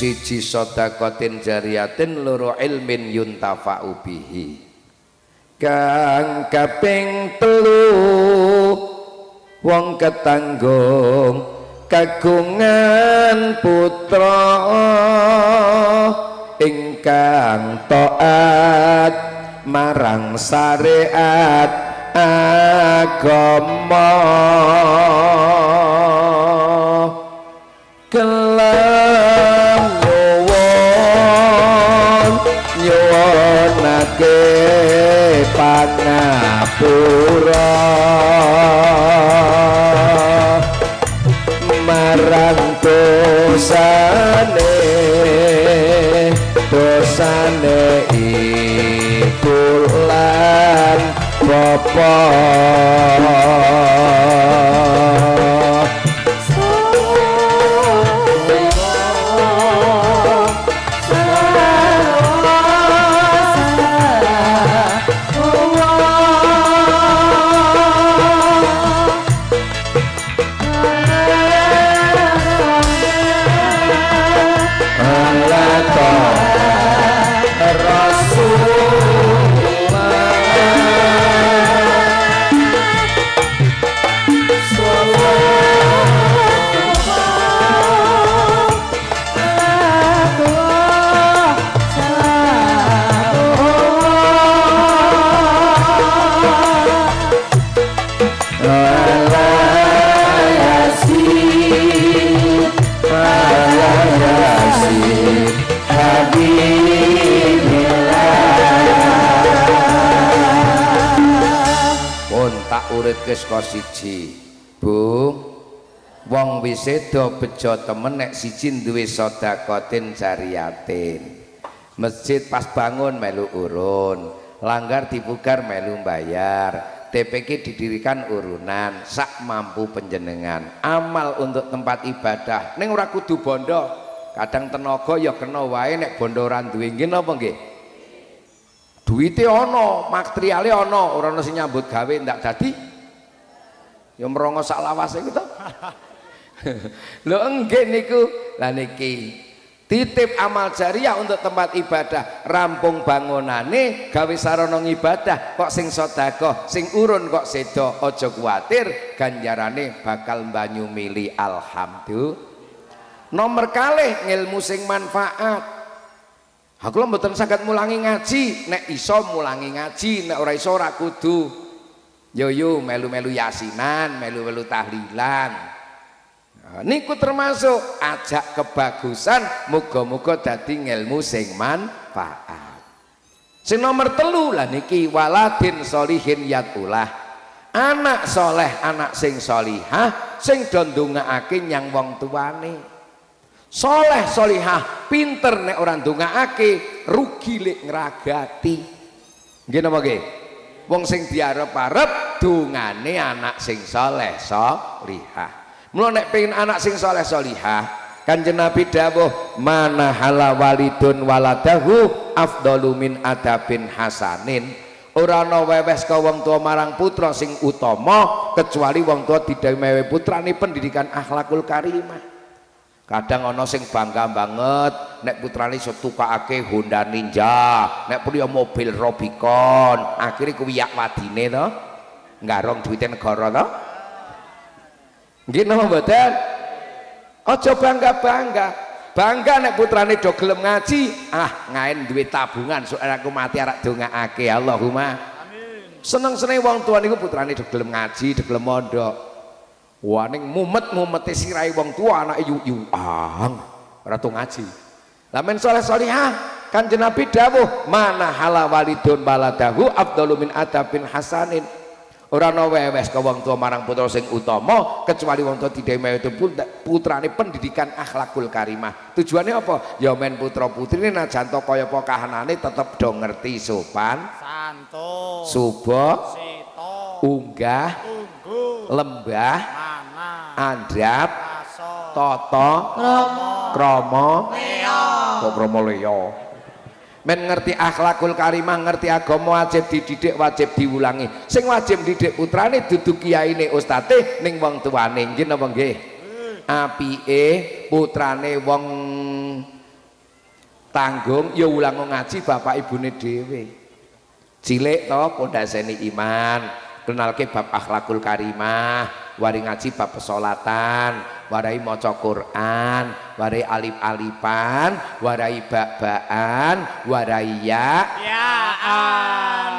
siji sedekatin jariyatin loro ilmin yuntafa'u bihi kang kaping 3 wong ketanggung kagungan putra ingkang taat marang syariat agama nyuwunake pangapura marang dosane ibu lan bapa murid saka siji. Bu, wong wis sedo bejo temen nek siji duwe sedekatin jariyatin. Masjid pas bangun melu urun, langgar dipugar melu bayar, TPK didirikan urunan, sak mampu penjenengan. Amal untuk tempat ibadah ning ora kudu bondo, kadang tenaga ya kena wae nek bondo ora duwe nggih napa nggih? Duite ana, materiale ana, ora ana sing nyambut gawe ndak dadi ya merongo sak lawase iku to. Lho nggih niku, lah niki titip amal jariah untuk tempat ibadah, rampung bangunane gawe sarana ibadah kok sing sedekah sing urun kok sedo, aja kuwatir ganjarane bakal banyu mili. Alhamdulillah. Nomor kalih ngilmu sing manfaat. Aku lho mboten saged mulangi ngaji, nek iso mulangi ngaji, nek ora iso ora kudu. Yo melu-melu yasinan, melu-melu tahlilan. Niku termasuk ajak kebagusan, muga-muga dadi ngilmu sing manfaat. Sing nomor 3 lah niki waladin sholihin yatulah. Anak soleh, anak sing solihah sing do ndongaake nyang wong tuane. Soleh solihah pinter nek ora ndongaake rugi lek ngragati. Nggih napa nggih? Wong sing diarep-arep dongane anak sing soleh solihah. Mula nek pengen anak sing soleh solihah, Kanjeng Nabi dawuh mana hala walidun waladahu afdalu min adabin hasanin. Ora ana wewes ka wong tua marang putra sing utama kecuali wong tua didhawuhi putrane pendidikan akhlakul karimah. Kadang ana sing bangga banget nek putrane iso tukakake Honda Ninja, nek priya mobil Robicon, akhire kuwiyak wadine to, ngarong duwite negara to. Nggih napa mboten? Aja bangga-bangga. Bangga nek putrane do gelem ngaji, ngaen duwe tabungan sok aku mati arek dongaake. Allahumma amin. Seneng-seneng wong tua niku putrane do gelem ngaji, do gelem mondok. Wah ning mumet-mumete sirahe wong tua anake yu-yuang ora tau ngaji. Lah men saleh salihah Kanjeng Nabi dawuh mana hala walidun baladahu afdalu min adabin hasanin. Ora ana wewes ka wong tua marang putra sing utama kecuali wong tua didhawuhi itu putrane pendidikan akhlakul karimah. Tujuannya apa? Ya men putra putrine najan to kaya apa kahanane tetep do ngerti sopan, santun, suba, sita, unggah, lembah, andhap, tata, krama, leya. Kok krama leya? Men ngerti akhlakul karimah, ngerti agama wajib dididik, wajib diulangi. Sing wajib didik putrane dudu kiyaine ustate ning wong tuane. Nggih napa nggih? Apike putrane wong tanggung ya ulang ngaji bapak ibune dhewe. Cilik to pondaseni iman, kenalke bab akhlakul karimah, wari ngaji bab pesolatan, warai maca Quran, warai alif-alifan, warai bak-bakan, warai ya-yaan.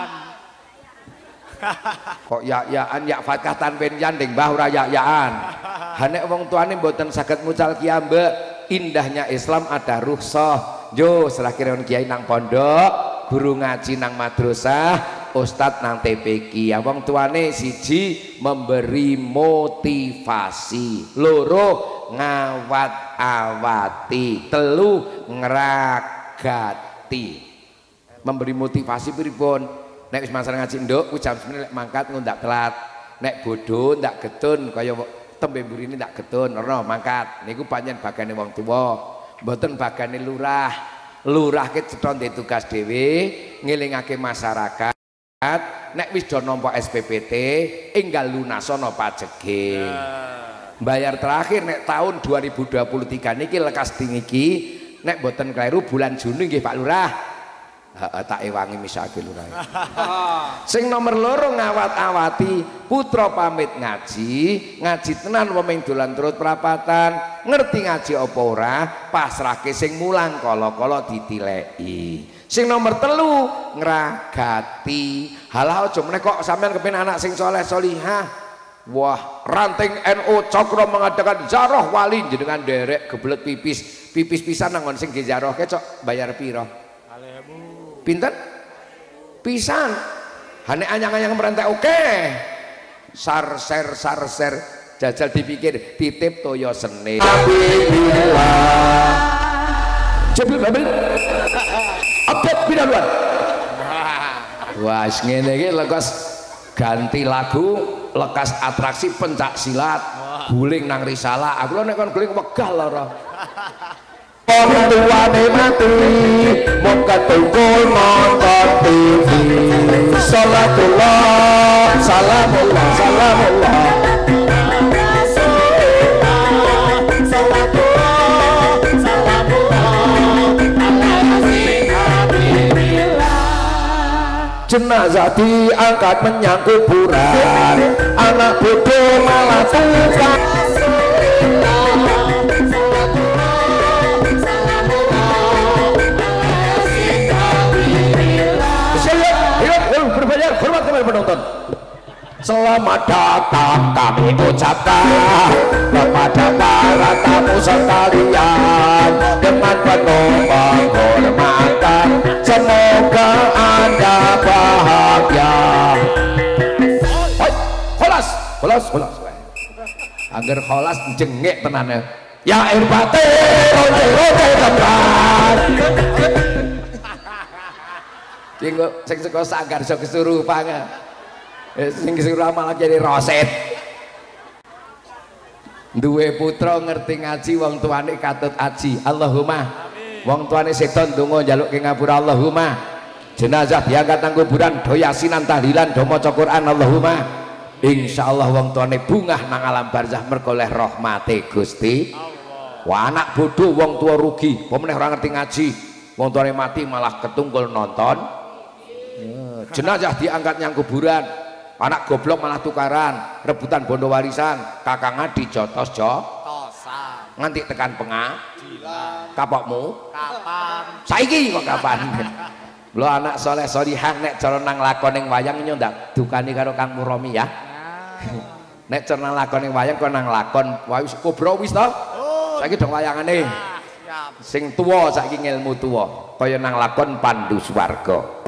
Kok ya-yaan ya fathah tanwin yanding mbah ora ya-yaan. Hanek wong tuane mboten saged mucal kiambek. Indahnya Islam ada rukhsah. Yo setelah kiron kiai nang pondok, guru ngaji nang madrasah, ustad nang TPQ. Ya wong tuane siji memberi motivasi, loro ngawat-awati, telu ngragati. Memberi motivasi pripun? Nek wis masalah ngaji nduk ku jam 9 lek mangkat ngundak telat. Nek bodho ndak getun kaya tembe mburine ndak getun ora mangkat. Niku pancen bagane wong tuwa. Mboten bagane lurah. Lurah ki cetha ndek tugas dhewe ngelingake masyarakat. Nek wis do nampa SPPT enggal lunasana pajege. Bayar terakhir nek tahun 2023 niki lekas diniki nek mboten kleru bulan Juni nggih Pak Lurah. Tak ewangi misake lurah. Sing nomor loro ngawat-awati, putra pamit ngaji, ngaji tenan wong dolan turut prapatan, ngerti ngaji apa ora, pasrahke sing mulang kala-kala ditileki. Sing nomor telu ngragati. Halah aja meneh kok sampean kepen anak sing soleh solihah. Wah, ranting NU Cokro mengadakan zaroh wali jenengan derek gebelet pipis pisan nang sing zaroh ke cok bayar piro? Pinten? Pisan. Hane anyang-anyang merentek oke. sarser jajal dipikir titip toyo seni Jibril Babil update pinaluan wah ngene iki lekas ganti lagu lekas atraksi pencak silat guling nang risalah aku lho nek kon guling wegah lara orang tuane mati muka tunggul nonton TV salatullah salamullah salamullah jenazah diangkat menyang kuburan anak bodoh malah tukang berbayar hormat kepada penonton selamat datang kami ucapkan kepada para tamu sekalian dengan penuh penghormatan semoga anda bahagia kholas angger kholas jengek tenane ya air bate rote tempat kengko sing saka sanggar iso kesurupan sing kesurupan malah jadi roset duwe putra ngerti ngaji wong tuane katut aji Allahumma wong tuane seton donga njaluk ke ngapura Allahumma jenazah diangkat nang kuburan do yasinan tahlilan do maca Quran Allahumma insyaallah wong tuane bungah nang alam barzah mergo oleh rahmate Gusti wah anak bodoh wong tua rugi pemeneh ora ngerti ngaji wong tuane mati malah ketunggul nonton jenazah diangkat nyang kuburan anak goblok malah tukaran rebutan bondo warisan kakangnya dijotos jotosan nganti tekan kapokmu kapan saiki kok kapan lho anak soleh solihah nek cara nang lakoning wayang ndak dukani karo Kang Muromi ya nek cara nang lakoning wayang kok nang lakon wis kobro wis to saiki dong wayangane sing tuwa saiki ngilmu tuwa kaya nang lakon Pandu Swarga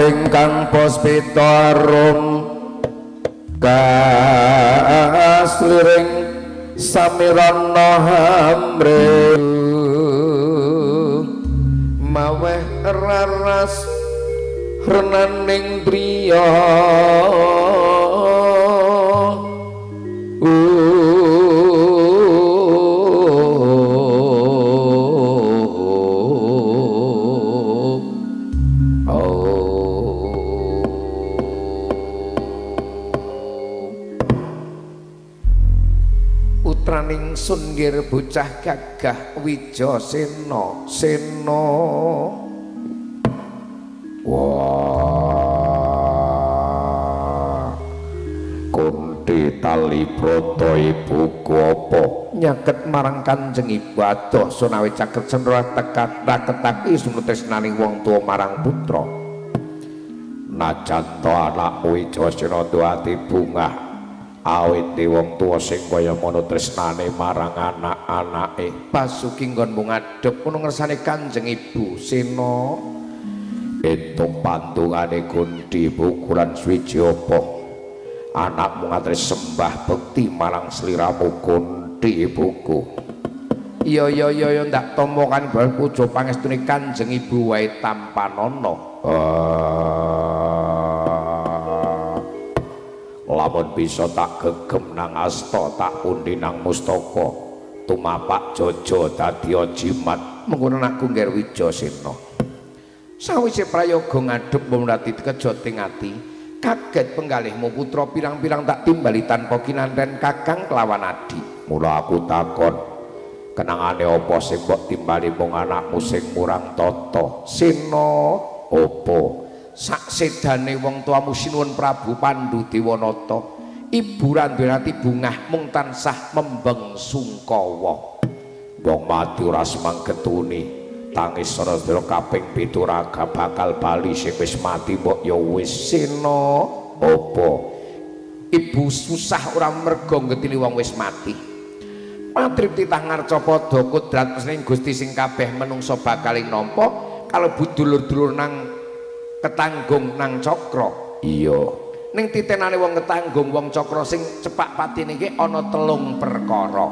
ingkang puspita arum kasliring samirana hamre laras renaning priya utraning sun nggir bocah gagah Wijasena sena wah Kunti tali brata ibuku apa nyaket marang Kanjeng Ibu adoh sunawi caket senra tekak-tekaki sumutresnaning wong tuwa marang putra najan to anakmu Wijasena duati bungah awit wong tuwa sing kaya ngono tresnane marang anak-anake Basuki nggonmu ngadhep ngono ngersane Kanjeng Ibu Sena entuk pantungane Kunti bukulan swiji apa anakmu ngatri sembah bekti marang sliramu Kunti ibuku iya ndak tampa kan bal puja pangestune Kanjeng Ibu wae tampanana lamun bisa tak gegem nang asta tak pundi nang mustaka tumapak jaja dadi jimat mengkono aku ngger Wijasena sawise prayoga ngadhep mumrati kejoting ati kaget penggalihmu putra pirang-pirang tak timbali tanpa kinanten kakang kelawan adi mula aku takon kenangane apa sing mbok timbali mung anakmu sing murang tata Sena apa sak sedane wong tuamu sinuwun Prabu Pandhu Dewanata ibu Randhawati bungah mung tansah membeng sungkawa wong mati ora semanggetuni tangis sara-sara kaping 7 raga bakal bali sing wis mati mbok ya wis Sena apa ibu susah ora merga ngetili wong wis mati matrip titah ngarca padha kodrat ning Gusti sing kabeh menungsa bakal nampa kalebu dulur-dulur nang ketanggung nang Cakra iya ning titenane wong ketanggung wong Cakra sing cepak patine iki ana 3 perkara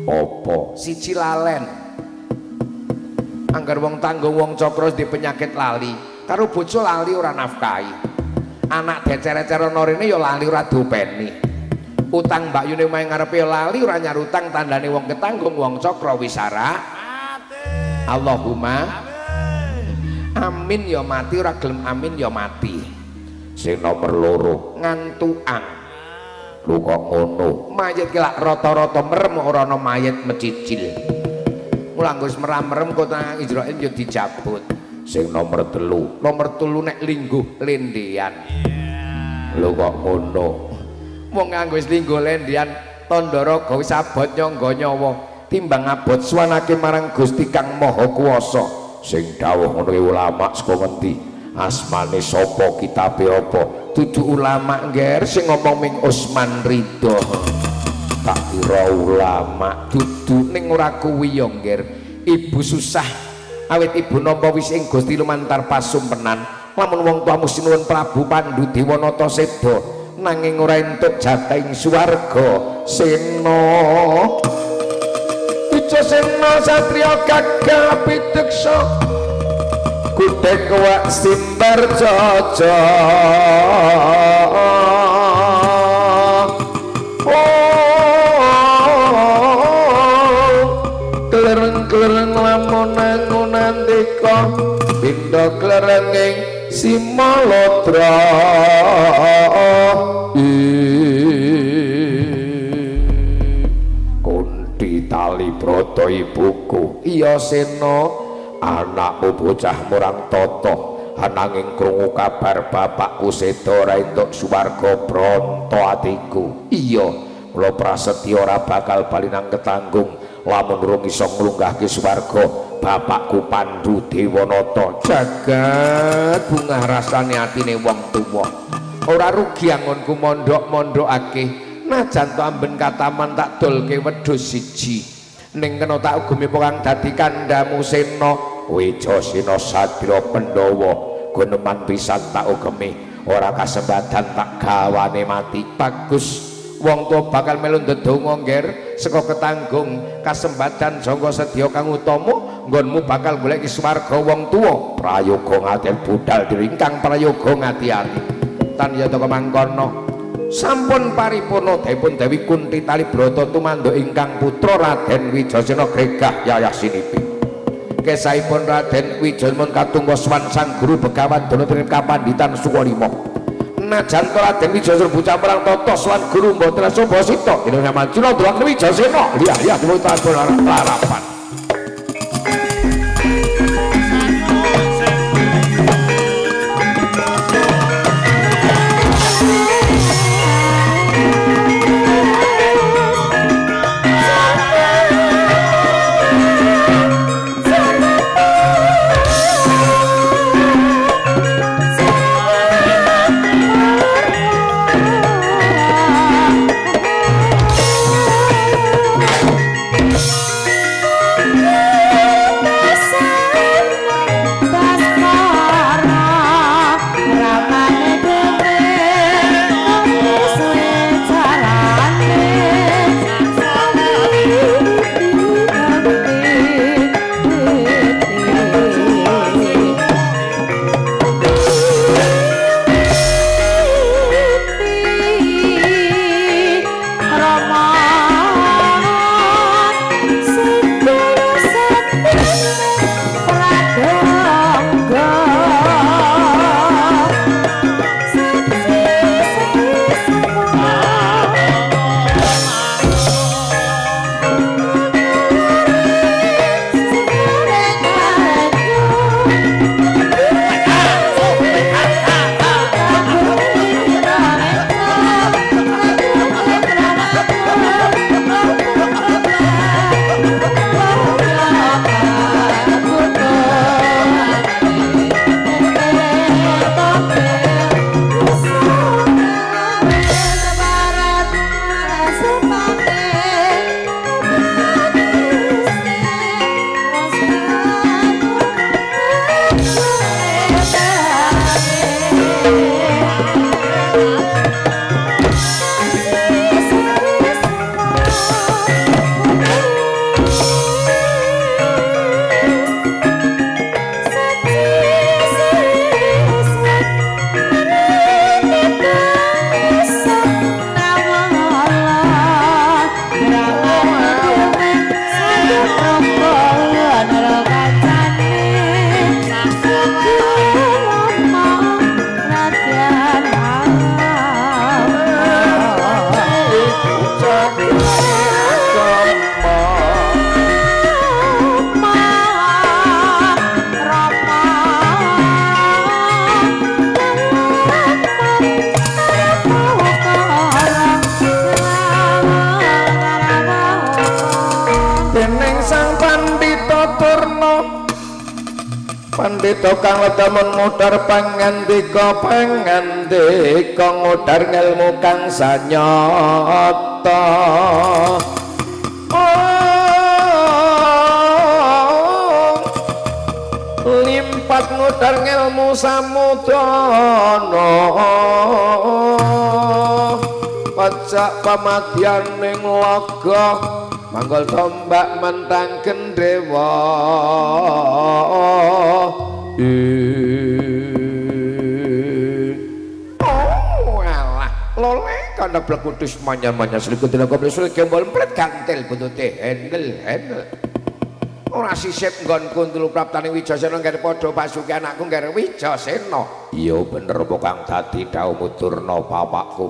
apa siji lalen anggar wong tanggung wong Cakra di penyakit lali karo bojo lali ora nafkahi anak decer-decer ana rene ya lali ora diopeni utang mbakyune mae ngarepe ya lali ora nyarutang tandane wong ketanggung wong Cakra wisara Allahumma amin ya mati ora gelem amin ya mati sing nomor 2 ngantukan lho kok ngono mayit ki lak rata-rata merem ora ana mayit mecicil mula nggo merem-merem kok nang Israil ya dicabut sing nomor 3 nek lingguh lendean lho kok ngono wong nganggo wis lingguh lendean tandaraga wis abot nyangga nyawa timbang abot suwanake marang Gusti Kang Maha Kuwasa sing dawuh ngono ulama saka ngendi asmane sapa kitabe apa dudu ulama ngger sing ngomong ming Usman Ridho tak kira ulama dudu ning ora kuwi ya ngger ibu susah awit ibu nampa wis ing Gusti lumantar pasumpenan lamun wong tuamu sinuwun Prabu Pandhu Dewanata seda nanging ora entuk jatah ing swarga Sena Wijasena satriya gagah piteksa kudek wak simbar jaja klereng-klereng lamun nangunan dika pindha klerenging Simalodra tali brata ibuku iya Sena anakmu bocah murang tata ananging krungu kabar bapakku seda ora entuk swarga branta atiku iya kula prasetya ora bakal bali nang ketanggung lamun urung iso nglunggahke swarga bapakku Pandhu Dewanata jagat bungah rasane atine wong tuwa ora rugi angonku mondhok-mondhokake najan to amben kataman tak dolke wedhus siji ning kena tak ugemi kang dadi kandhamu Sena Wijasena Satria Pandhawa guneman pisan tak ugemi ora kasempatan tak gawane mati bagus wong tuwa bakal melu ndedonga ngger saka ketanggung kasempatan sangga sedya kang utama nggonmu bakal golek swarga wong tuwa prayoga ngaten budal diri ingkang prayoga ngati-ati tan ya teka mangkono sampun paripurna dipun Dewi Kunti Talibrata tumanduk ingkang putra Raden Wijasena gregah yayah sinipi kesahipun Raden Wijasena katungga swan sang guru Begawan Dana Pirin kapanditan Sukalima najan Raden Wijasena bocah perang tata swan guru mboten sobo sita dene nyaman Cina Dolaken Wijasena liya dipun larapan Pandita kang ledamun mudhar pangandika ngudhar ngelmu kang sanyata limpat ngudhar ngelmu samudana pajak pamadyan ning laga manggol tombak mentang gendewa alah lole kana blekudus manyar-manyar seliku dilakukan besul gembol plet gantel buntute handel ora sisip nggonku telu praptane Wijasena ngger padha pasuki anakku ngger Wijasena iya bener apa kang dadi dawuhmu Durna bapakku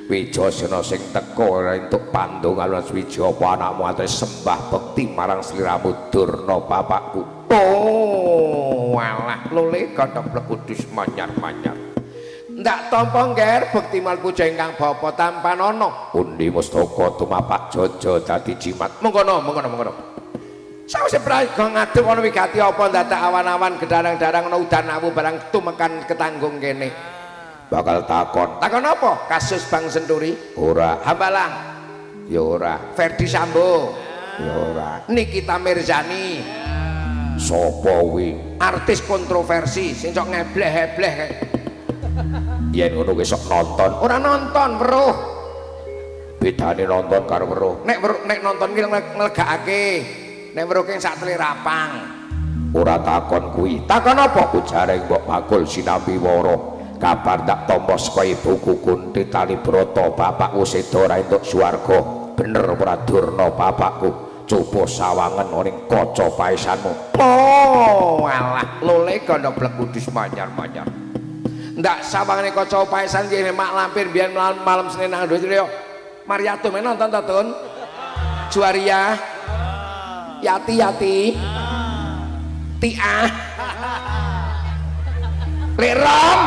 Wijasena sing teka entuk pandung alun Swijaya apa anakmu ate sembah bekti marang sliramu Durna bapakku. Oh, alah lole kodhok blekudus manyar-manyar. Ndak tampa ngger bekti malpuja ingkang bapa tampan ana. Undi mustaka tumapak jaja dadi jimat. Mengkono. Sawise prayoga ngadep ana wigati apa dadak awan-awan gedarang-darang ana udan awu barang tumekan ketanggung kene. Bakal takon apa kasus Bang Senturi ora hambalang ya ora Ferdi Sambo ya ora Nikita Mirzani sapa kuwi artis kontroversi sing sok ngebleh-ebleh yen ngono kuwi sok nonton ora nonton weruh bedane nonton karo weruh nek nonton ki nglegakake nek weruking sak telirapang. Ora takon kuwi. Takon apa? Ujare mbok bakul sinambi woro. Kabar tak tampa saka ibuku Kunti Talibrata bapakku seda ora entuk swarga. Bener ora Durna bapakku. Coba sawangen ning kaca paesanmu. Oh, alah lole kono blek kudus manyar-manyar. Ndak sawangane kaca paesan kene mak lampir biyen malam Senin nang Ndoro. Mariatum nonton ta, Tun? Juaria. Yati. Tiah. Lerom.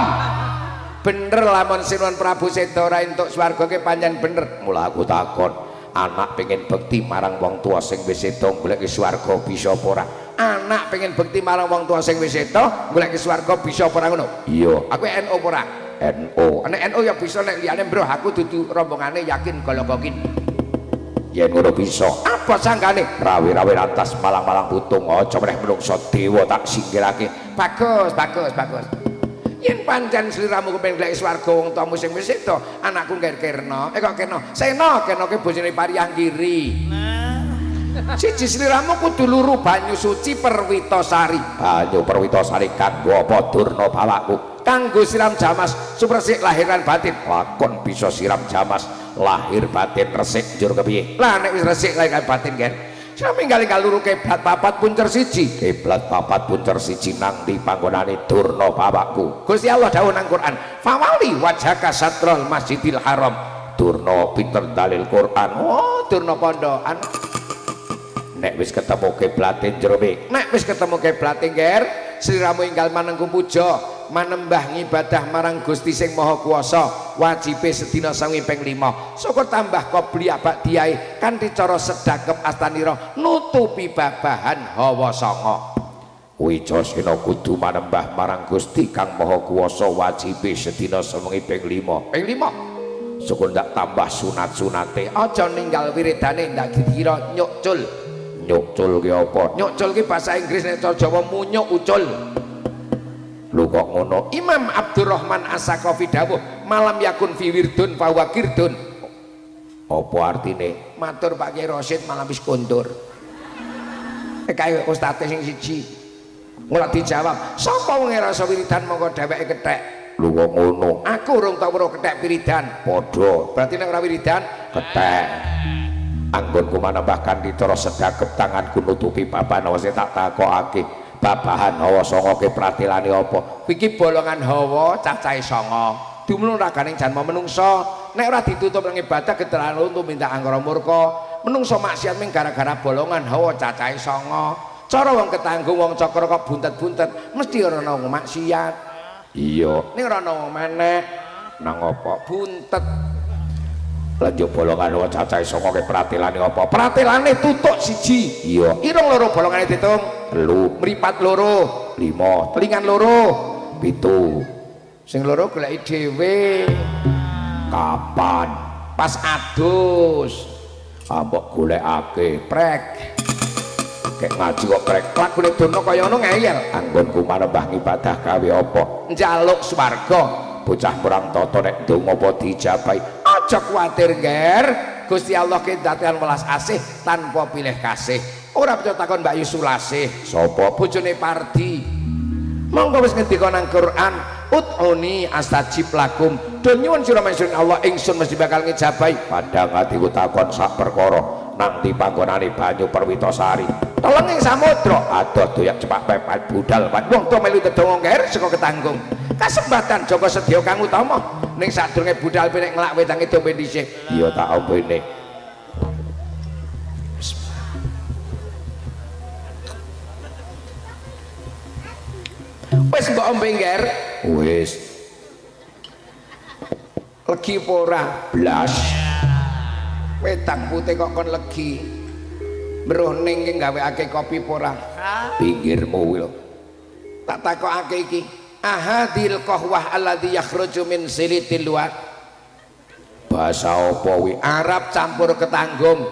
Bener lamun Sinuwun Prabu Seda ora entuk swarga ke pancen bener. Mula aku takon, anak pengen bekti marang wong tua sing wis seda golek swarga bisa apa ora? Anak pengen bekti marang wong tua sing wis seda golek swarga bisa apa ora ngono? Iya. Aku NU apa ora? NU. Nek NU ya bisa nek liyane mbroh aku dudu rombongane yakin golokokin. Yen ngono bisa. Apa sangkane? Rawi-rawi lantas malang-malang putung aja meneh menungso dewa tak singkirake. Bagus. Yen pancen sliramu kepengin golek swarga wong tuamu sing wis seda, anakku Kerna. Kok Kerna? Sena ke bojone Pariyang Giri. Siji sliramu kudu luru banyu suci Perwitasari. Banyu Perwitasari kanggo apa Durna bapakku? Kanggo siram jamas supresik lahiran batin. Lakon bisa siram jamas lahir batin resik njur kepiye? Lah nek wis resik lahiran batin kan saminggal-inggal luru kiblat papat puncer siji. Kiblat papat puncer siji nang di panggonane Durna bapakku. Gusti Allah dawuh nang Quran, "Fawali wajhaka satrul Masjidil Haram." Durna pinter dalil Quran. Oh, Durna pondokan. Nek wis ketemu kiblate njero nek wis ketemu kiblate ngger, sliramu enggal manengku puja, manembah ngibadah marang Gusti sing Maha Kuwasa, wajibe sedina sangi ping 5. Syukur tambah qobliyah ba'diyah kanthi cara sedakep astanira nutupi babahan hawa sanga. Wijasena kudu manembah marang Gusti kang Maha Kuwasa, wajibe sedina sangi ping 5. Ping 5. Syukur ndak tambah sunat-sunate, aja ninggal wiridane ndak dikira nyukcul. Nyukcul ki apa? Nyukcul ki bahasa Inggris nek cara Jawa munyuk ucul. Lho kok ngono? Imam Abdurrahman As-Saqafi dawuh, "Malam yakun fi wirdun fa huwa kirdun." Apa artine? Matur Pak Kyai Rasyid malam wis kondur. Kae ustaz sing siji. Mula dijawab, "Sapa wong rasa wiridan mongko dheweke kethek." Lho kok ngono? Aku urung tau weruh kethek wiridan. Padha. Berarti nek ora wiridan kethek. Anggonku manambahkan di cara sedakep tanganku nutupi babahan hawa tak takokake babahan hawa sanga ke pratilane apa iki bolongan hawa cacahe 9 dumulung raganing janma menungso nek ora ditutup nang ibadah gedheran untuk minta anggara murka menungso maksiat ming gara-gara bolongan hawa cacahe 9 cara wong ketanggung wong cakra kok buntet-buntet mesti ora ana wong maksiat iya ning ora ana wong meneh nang apa buntet lanjut bolongan wae cacahe 9 ke pratilane apa? Pratilane tutuk siji. Iya. Irung loro bolongane ditung. 3, mripat loro, 5, telingan loro, 7. Sing loro goleki dhewe. Kapan? Pas adus. Ambok golekake prek. Kek ngaji kok prek. Lagune dono kaya ngono ngeyel. Anggonku manembah ibadah gawe apa? Njaluk swarga. Bocah perang toto nek ndonga apa dijabahi. Aja kuwatir ngger, Gusti Allah ki datean welas asih tanpa pilih kasih. Ora percaya takon Mbak Yusulasih, sapa bojone Pardi. Monggo wis ngendika nang Quran, "Ud'uni astajib lakum." Do nyuwun sira mensun Allah ingsun mesti bakal ngejabahi. Padang atiku takon sak perkara nang di panggonane banyu Perwitasari. Tolong ing samudra adoh doyak cepak pepet budal wong tuwa melu dedonga ngger saka ketanggung. Kasembatan Joko Sedya kang utama ning sadurunge budal penek nglak wedange dombe dhisik. Iya tak ombene. Wis mbok ombe ngger? Wis. Legi apa ora? Blas. Wedang putih kok kon legi. Mbroh ning nggaweake kopi apa ora? Pinggirmu kuwi lho. Tak takokake iki. Ahadil qahwah alladzi yakhruju min silitil luwat. Bahasa apa kuwi? Arab campur ketanggung.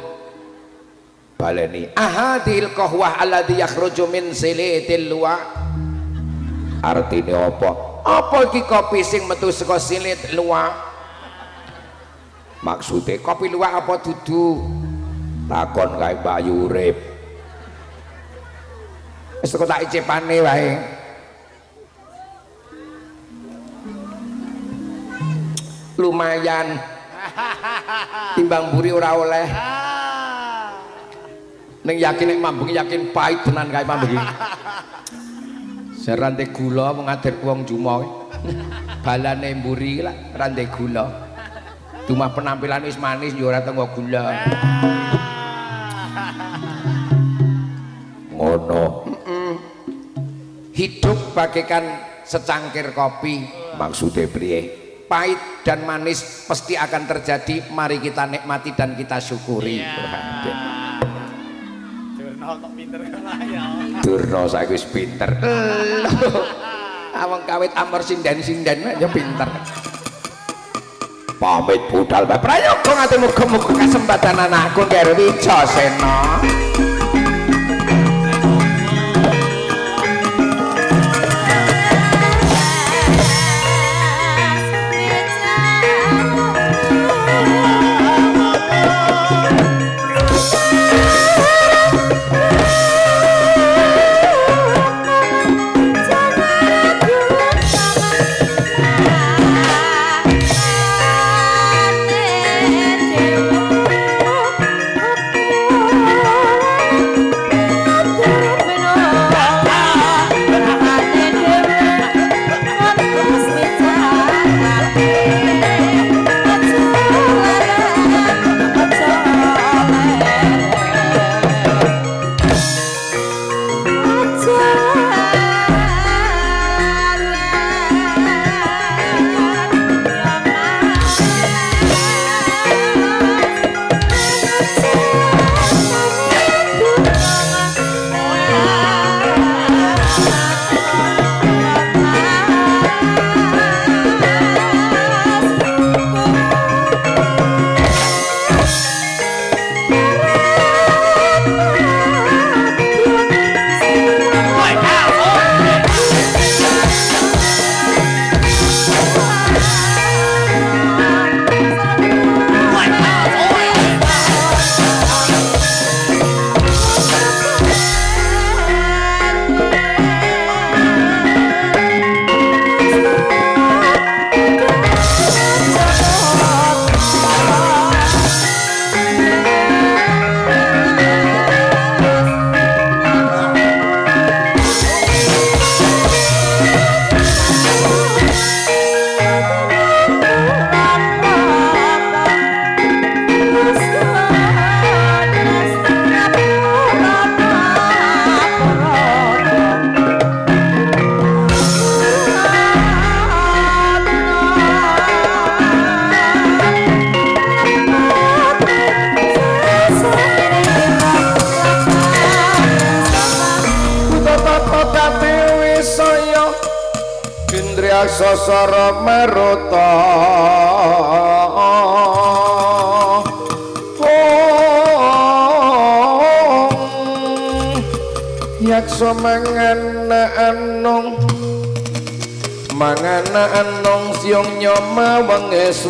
Baleni. Ahadil qahwah alladzi yakhruju min silitil luwat. Artine apa? Apa iki kopi sing metu saka silit luwak? Maksude kopi luwak apa dudu? Takon kae Mbak Urip. Wis teko tak icipane wae. Lumayan. Timbang mburi ora oleh. Ning yakin nek mambung yakin pahit tenan kae mambung. Serante gula wong adir wong Jumo. Balane mburi lak rante gula. Dumah penampilan wis manis yo ora tenggo gula. Ngono. Hidup bagaikan secangkir kopi. Maksudnya priye? Pahit dan manis pasti akan terjadi. Mari kita nikmati dan kita syukuri. Durno kok pinter ya. Durno saiki wis pinter. Awang kawit amor sinden-sinden aja pinter. Pamit budal bae prayoga ngate muga-muga kesempatan anakku karo Wicasena. Sosoro meruta yakso mangana anong siong nyoma wangis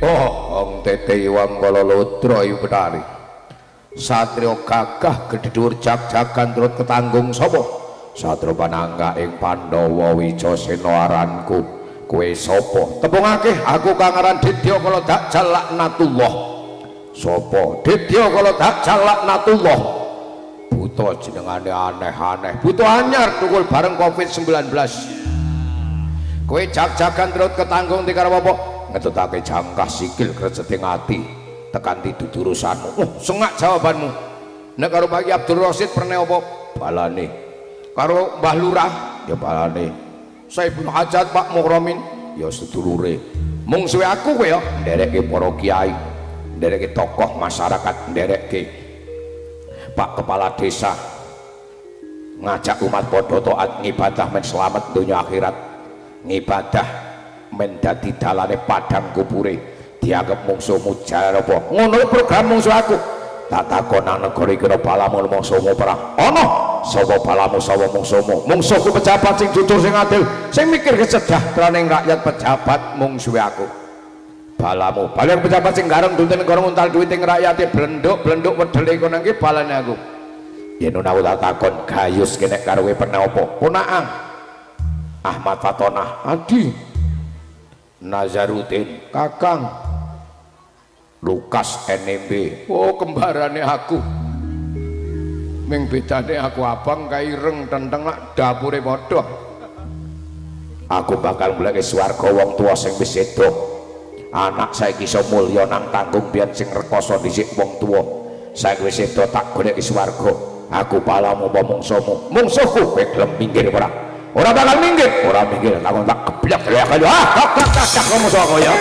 ong tete wang kololodro yu bedari Satrio gagah gedhe jak-jagan turut ketanggung sapa Satrio panangga ing Pandhawa Wicasena aranku kowe sapa tepungake aku kang aran Ditya Kala Dakjal Laknatullah sapa Ditya Kala Dakjal Laknatullah buta jenengane aneh-aneh buta anyar tukul bareng Covid-19 kowe jak-jagan turut ketanggung dikaro apa ngetutake jangkah sikil grejeting ati tekan tidu urusanmu. Sengak jawabanmu. Nek karo Pak Abdul Rasid pernah apa? Balane. Karo Mbah Lurah ya balane. Saibul Hajat Pak Muhramin ya sedulure. Mung suwe aku kowe ya nderekke para kiai, nderekke tokoh masyarakat, nderekke Pak Kepala Desa. Ngajak umat padha taat ngibadah men selamat donya akhirat. Ngibadah men dadi dalane padang kubure. Dianggap mungsuhmu jar apa ngono program mungsuh aku tak takon nang negara iki balamu mungsuhmu perang ana sapa balamu sapa mungsuhmu mungsuhku pejabat sing jujur sing adil sing mikir kesejahteraan rakyat pejabat mungsuh aku balamu balik pejabat sing gareng dunten gorong untal duwiting rakyate blenduk wedel iku nang ki balane aku yen ana tak takon gayus kene karo kowe pernah apa ponakan Ahmad Fatonah Adi Nazaruddin Kakang Lukas NMB oh kembarane aku ming bedane aku abang kaireng tenteng lak dapure padha aku bakal mleke swarga wong tuwa sing wis sedo anak saiki iso mulya nang tanggung biyen sing rekoso dhisik wong tuwa saiki wis sedo tak goleki swarga aku palamu apa mungsuhmu mungsuhku kowe gelem minggir ora bakal minggir takon tak geblek ya kaya tak musuh aku ya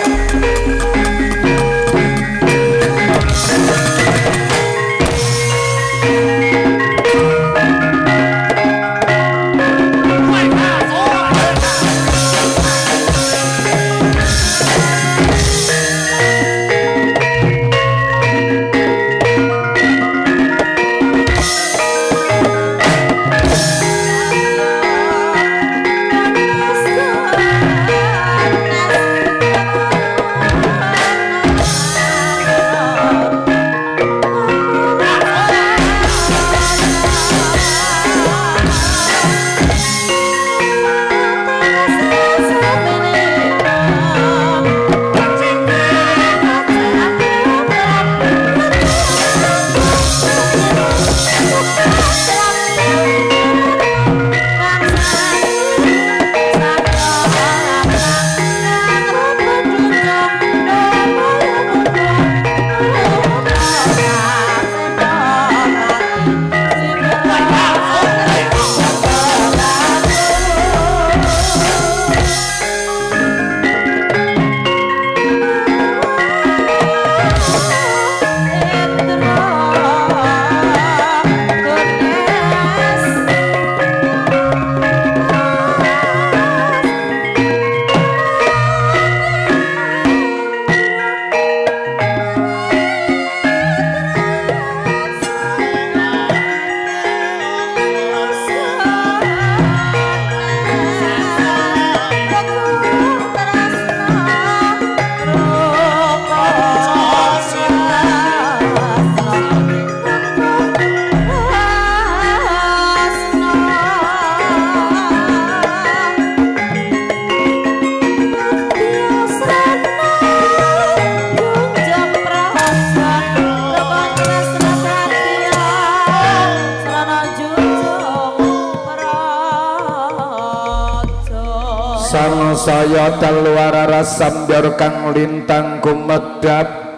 saya keluar sambyar kang lintang kumedhap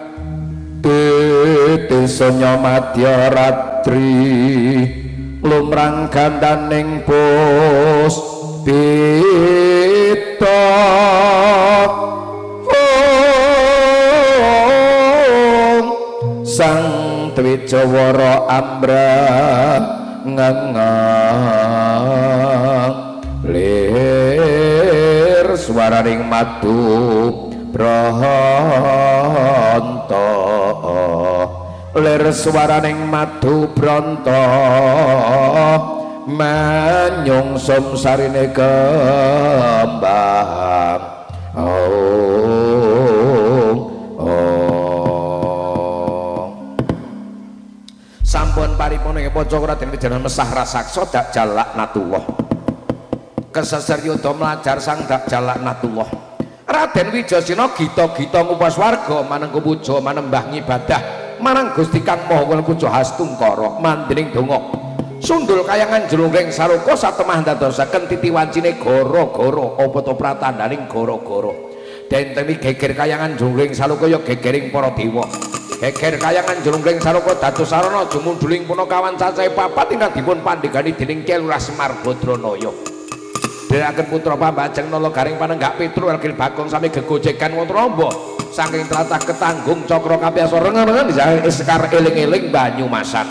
desanya madya ratri lumrang gandaning puspita sang Twijawara ambra lir swaraning madu branta lir swaraning madu branta manyungsum sarine kembang sampun paripurna ing Pancawara den Wijayan mesah rasaksa dak jalaknatullah keseser yuda mlajar sang dak jalaknatullah Raden Wijasena gita-gita ngupas warga manengku puja manembah ngibadah marang Gusti Kang Maha Puja Hastungkara mandring donga sundul kayangan jlungring saruka satemah ndadosaken titiwancine gara-gara apa to pratandaning gara-gara denteni geger kayangan jlungring saruka ya gegering para dewa geger kayangan jlungring saruka dados sarana jumunduling punakawan cacahe 4 ingkang dipun pandhegani dening Kyai Lurah Semar Badranaya dherekaken putra pambajeng nala garing panenggak Petru Elgil Bagong sami gegojekan wonten Ramba saking tlatah ketanggung cakra kapiyasa rengen-rengen sekar eling-eling Banyumasan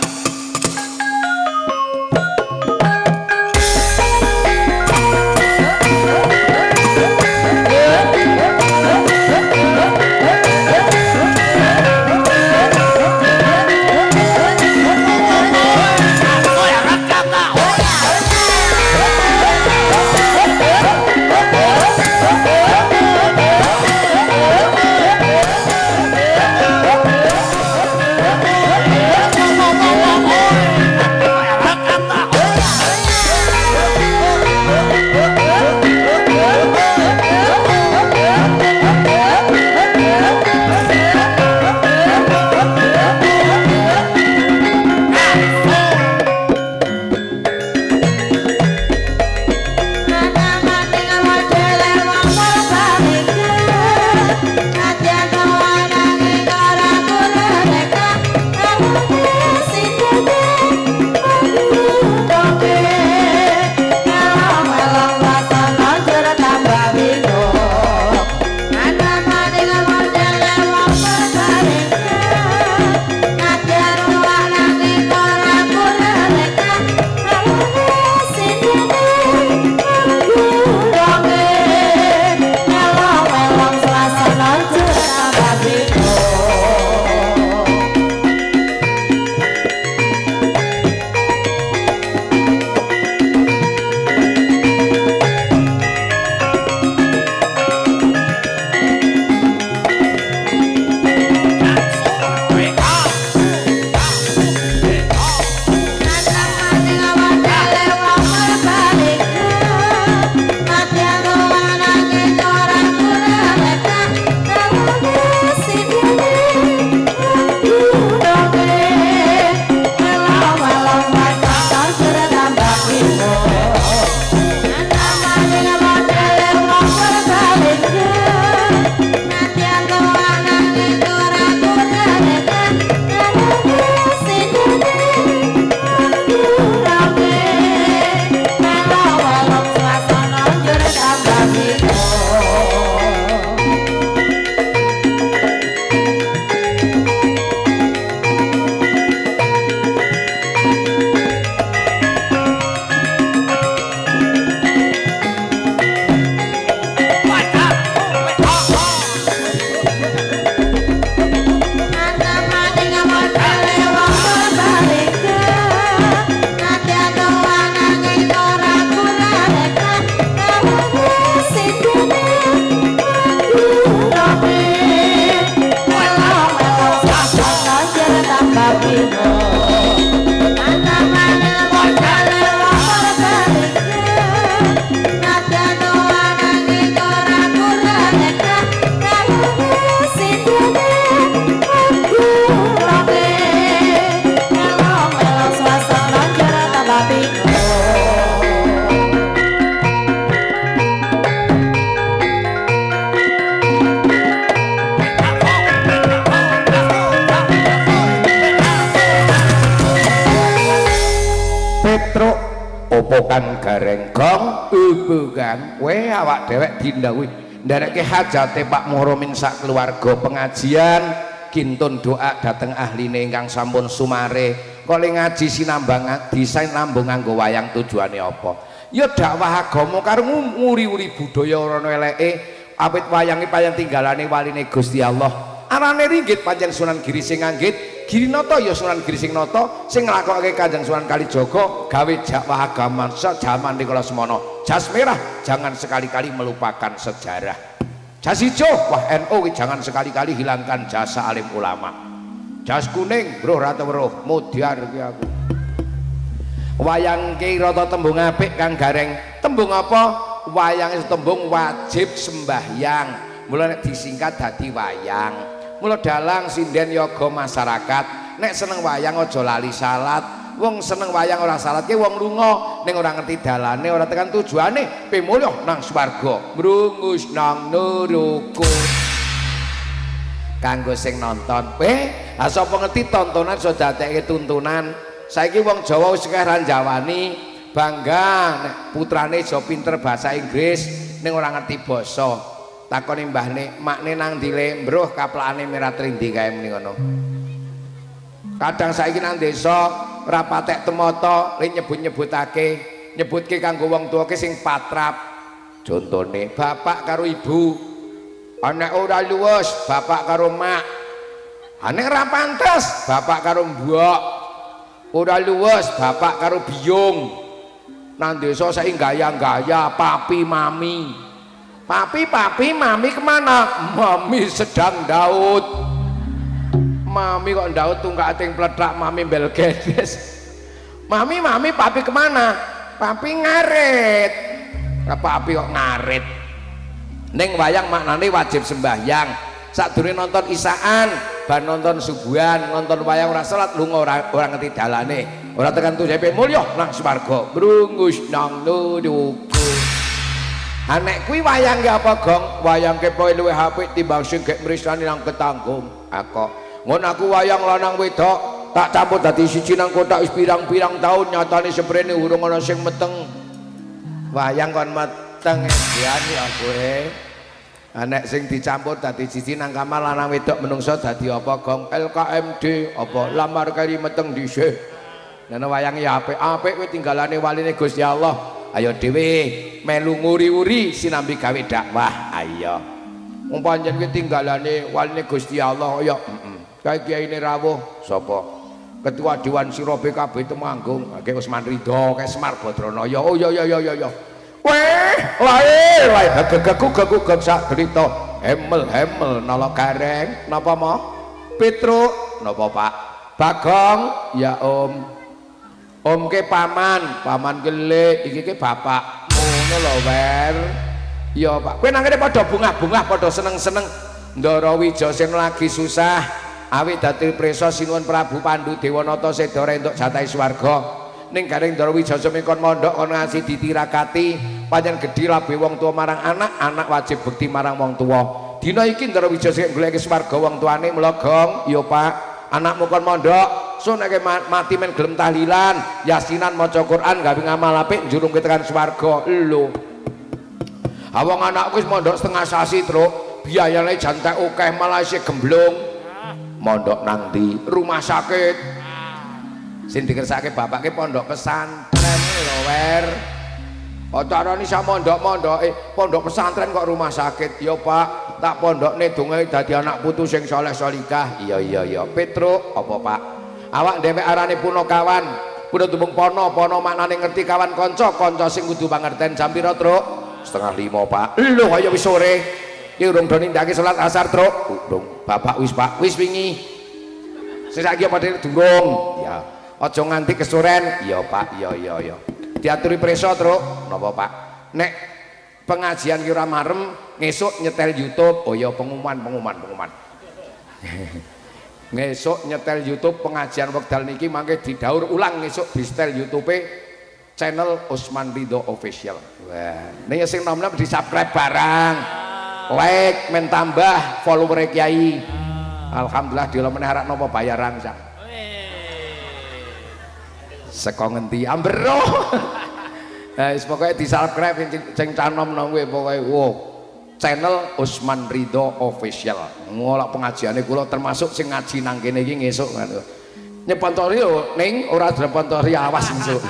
Petruk opo Kang Gareng Gong bukan kowe awak dhewek dindhawuhi ndereke hajate Pak Muhromin sak keluarga pengajian kintun doa dateng ahline ingkang sampun sumare kali ngaji sinambang disinambung nganggo wayang tujuane apa ya dakwah agama karo nguri-uri budaya ora ana eleke awit wayange pancen tinggalane waline Gusti Allah arane ringgit pancen Sunan Giri sing nganggit Girinata ya Sunan Giri sing nata sing nglakokake Kanjeng Sunan Kalijaga gawe dakwah agama jaman rikala semana jas merah jangan sekali-kali melupakan sejarah jas hijau wah NU jangan sekali-kali hilangkan jasa alim ulama jas kuning bro rata weruh mudyar ki aku wayang ki rata tembung apik Kang Gareng tembung apa wayang itu tembung wajib sembahyang mula nek disingkat dadi wayang mula dalang sinden yoga masyarakat nek seneng wayang aja lali salat wong seneng wayang ora salat ki wong lunga ning ora ngerti dalane ora tekan tujuane pemulya nang swarga mrungus nang neraka kanggo sing nonton sapa ngerti tontonan iso dadekke tuntunan saiki wong Jawa wis keran jawani bangga nek putrane iso pinter bahasa Inggris ning ora ngerti basa takoni mbahne makne nang dile mbruh kaplakane merah trindi kae muni ngono kadang saiki nang desa ora patek temata le nyebut-nyebutake nyebutke kanggo wong tuwake sing patrap contone bapak karo ibu anak ora luwes bapak karo mak anek ora pantes bapak karo mbok ora luwes bapak karo biyung nang desa saiki gaya-gaya papi mami papi mami kemana mami sedang daud mami kok daud tunggak ating peledak mami belgedes mami papi kemana papi ngarit papi kok ngarit ning wayang maknane wajib sembahyang sadurunge nonton isaan bar nonton subuhan nonton wayang ora salat lunga ora ngerti dalane ora tekan tujuane mulya nang swarga brungus nang neraka anek kuwi wayangke apa Gong wayangke poe luwih apik timbang sing gek mrisani nang Ketanggung aku ngono aku wayang lanang wedok tak campur dadi siji nang kotak wis pirang-pirang taun nyatane seprene urung ana sing meteng wayang kon meteng diani aku anek sing dicampur dadi siji nang kamar lanang wedok menungso dadi apa Gong LKMD apa lamar kali meteng dhisik nene wayang ya apik kuwi tinggalane waline Gusti Allah ayo dhewe melu nguri-uri sinambi gawe dakwah ayo wong pancen kuwi tinggalane waline Gusti Allah ya kae kiyaine rawuh sapa ketua Dewan Sira BKB Temanggung Ki Usman Ridho kae Semar Badranaya oh ya weh lae gegek sak drita hemel nala Gareng napa mo Petruk napa Pak Bagong ya Om ke paman gelik iki ke bapak ngono lho wer ya Pak kowe nang kene padha bungah-bungah padha seneng-seneng Ndara Wijasen lagi susah awit dadi presa sinuwun Prabu Pandu Dewanata seda entuk jatahe swarga ning Gareng Ndara Wijasen kon mondhok kon ngasih ditirakati pancen gedhi labe wong tuwa marang anak wajib bekti marang wong tuwa dina iki Ndara Wijasen goleki swarga wong tuane mula Gong ya Pak anakmu kon mondhok so nek mati men gelem tahlilan yasinan maca Quran gawe ngamal apik njurungke tekan swarga lho awang anakku wis mondok setengah sasi truk biayane jantek akeh malah isih gemblung mondok nang ndi rumah sakit sing dikersake bapake pondok pesantren lho wer acarane sak mondok-mondoke pondok pesantren kok rumah sakit ya Pak tak pondokne dongae dadi anak putu sing saleh salikah iya Petruk apa Pak awak dhewe arane punakawan kudu tumbung pono maknane ngerti kawan kanca sing kudu pangerten jam pira Truk 4:30 Pak lho kaya wis sore iki urung do nindakake salat asar Truk urung bapak wis Pak wis wingi sesake padha durung ya aja nganti kesoren iya Pak iya diaturi preso Truk napa Pak nek pengajian ki ora marem ngesuk nyetel YouTube oh ya pengumuman ngesuk nyetel YouTube pengajian wekdal niki mangke didaur ulang ngesuk di setel YouTube channel Usman Ridho Official wah ning sing nom-nom di subscribe barang like men tambah follower Kiai alhamdulillah dilo meneh arek napa bayaran sak Saka ngendi ambero. Wis pokoke di-subscribe sing canom nang kowe pokoke channel Usman Ridho Official. Ngolak pengajiane kula termasuk sing ngaji nang kene iki ngesuk ngono. Nyepontori yo ning ora dipontori awas ngesuk.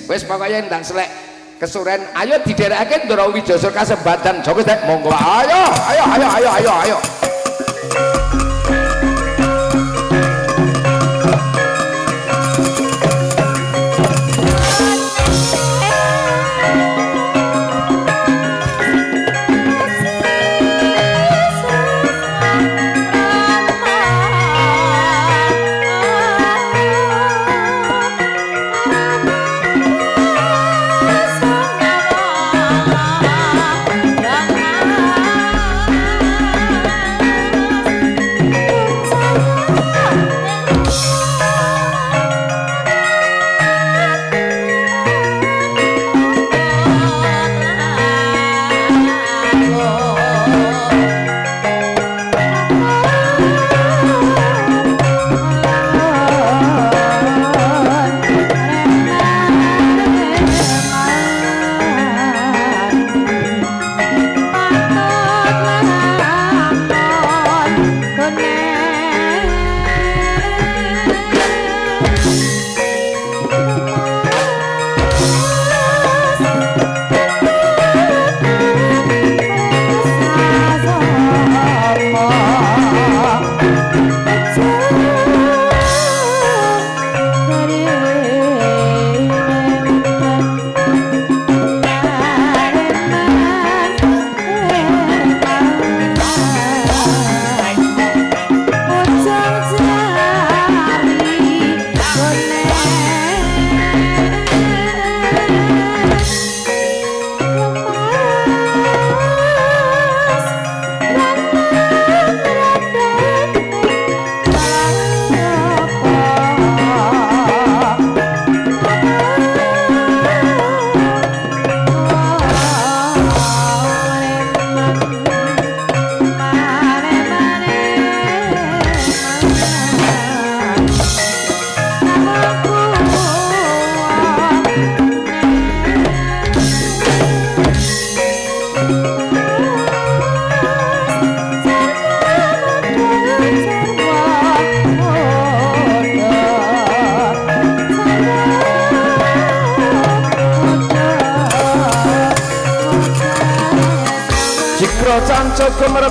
Wis pokoke ndang selek kesuren ayo diderekake Ndara Wijaya kasebatan. Joko Dek monggo ayo.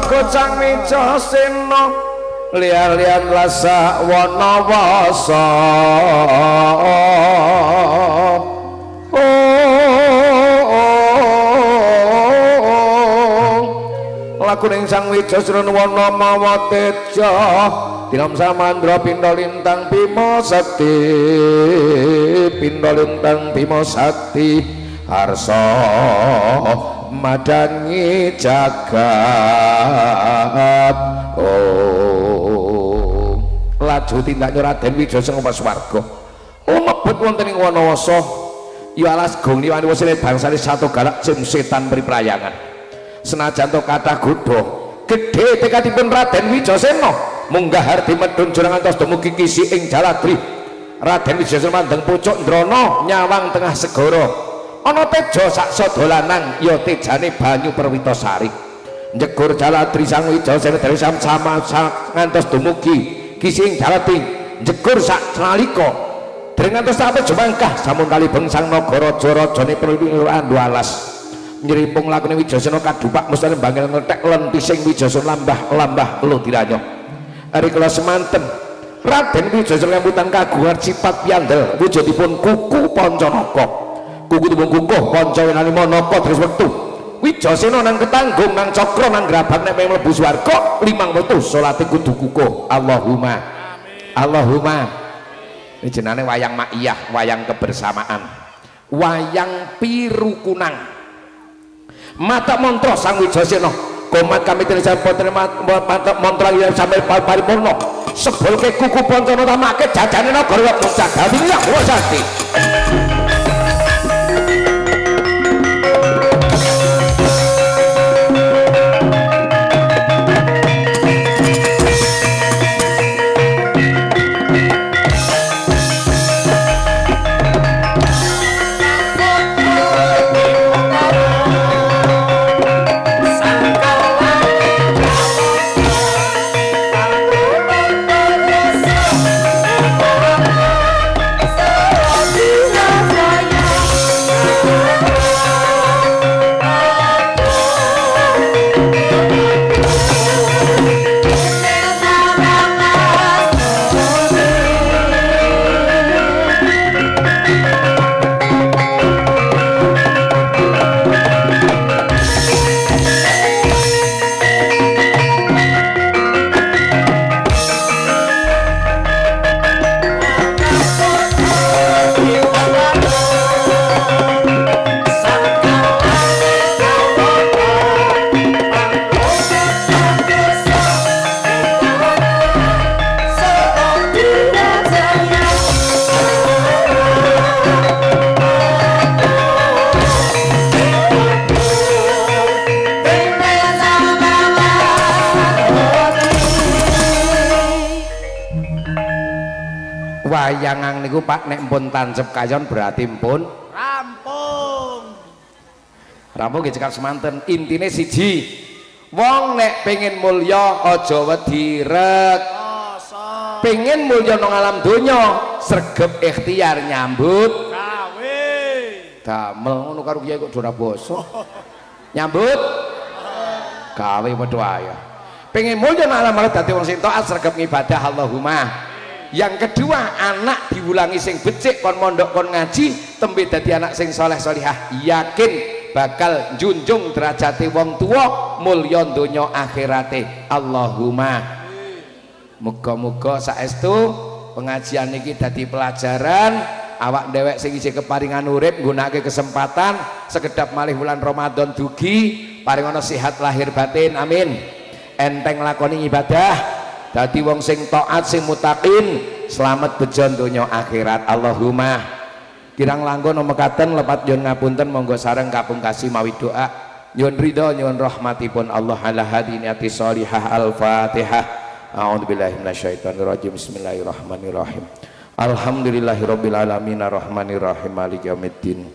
Kocang meja sena lian-lian rasa wana wasa laku ning sang Wijasena wana mawa teja dinam samandra pindha lintang Bima Sakti pindha lintang Bima Sakti harsa madangi jagat laju tindak Raden Wijaya pas warga mlebet wonten ing Wanawasa ya alas gong niwani wasile bangsane satu galak jim setan priprayangan senajan to kathah godha gedhe tekadipun Raden Wijaya munggah hardi medun jurang ngantos dumugi kisi ing Jaladri. Raden Wijaya mandeng pucuk Ndrana nyawang tengah segara ana teja sak dolanan ya tejane banyu Perwitasari njegur Jaladri sang Wijaya dari sama ngantos dumugi kising Jaladri njegur sak nalika dereng ngantos sampe jumangkah sampun kali bengsang nagara Rajane Perwitasari alas nyerimpung lakune Wijayasena kadupak mustane bangil ngetek len pising Wijayasena lambah lo diranyo ari kala semanten Raden Wijayasena lembutan kagungan sifat piyandel wujudipun kuku Pancanaka kuku tembung kukuh panca wenani manapa terus wektu Wijayasena nang ketanggung nang cakra nang grabang nek mlebu swarga limang wektu salate kudu kukuh Allahumma Allahumma ini jenenge wayang maiyah wayang kebersamaan wayang pirukunang mata mantra sang Wijayasena komat kami tenan mata mantra yang sampai paripurna sebulke kuku pancana tamake jajane nagara Muncak Dawiyah Wasati wayangan niku Pak nek pun tancep kayon berarti pun rampung nggih cekap semanten. Intine siji, wong nek pengen mulya aja wedi rek. Pengen mulya nang alam donya sregep ikhtiar nyambut gawe. Damel ngono karo kiye kok ora basa. Nyambut gawe padha wae. Pengen mulya nang alam dadi wong sing taat sregep ngibadah Allahumma. Yang kedua, anak diulangi sing becik kon mondok kon ngaji tembe dadi anak sing saleh salihah, yakin bakal junjung derajate wong tua mulya donya akhirate. Allahumma. Muga-muga saestu pengajian niki dadi pelajaran awak dewek sing isih keparingan urip nggunakake kesempatan sekedap malih wulan Ramadan dugi paring ana sehat lahir batin amin. Enteng lakoni ibadah dadi wong sing taat sing mutaqin selamat bejon donya akhirat. Allahumma. Kirang langkung mekaten lepat nyuwun ngapunten monggo sareng kapungkasi mawi doa nyuwun ridho nyuwun rahmatipun Allah ala hadiniyati sholihah. Al-Fatihah. A'udzubillahi minasyaitonirrajim. Bismillahirrahmanirrahim. Alhamdulillahirabbil alamin arrahmanirrahim maliki yaumiddin.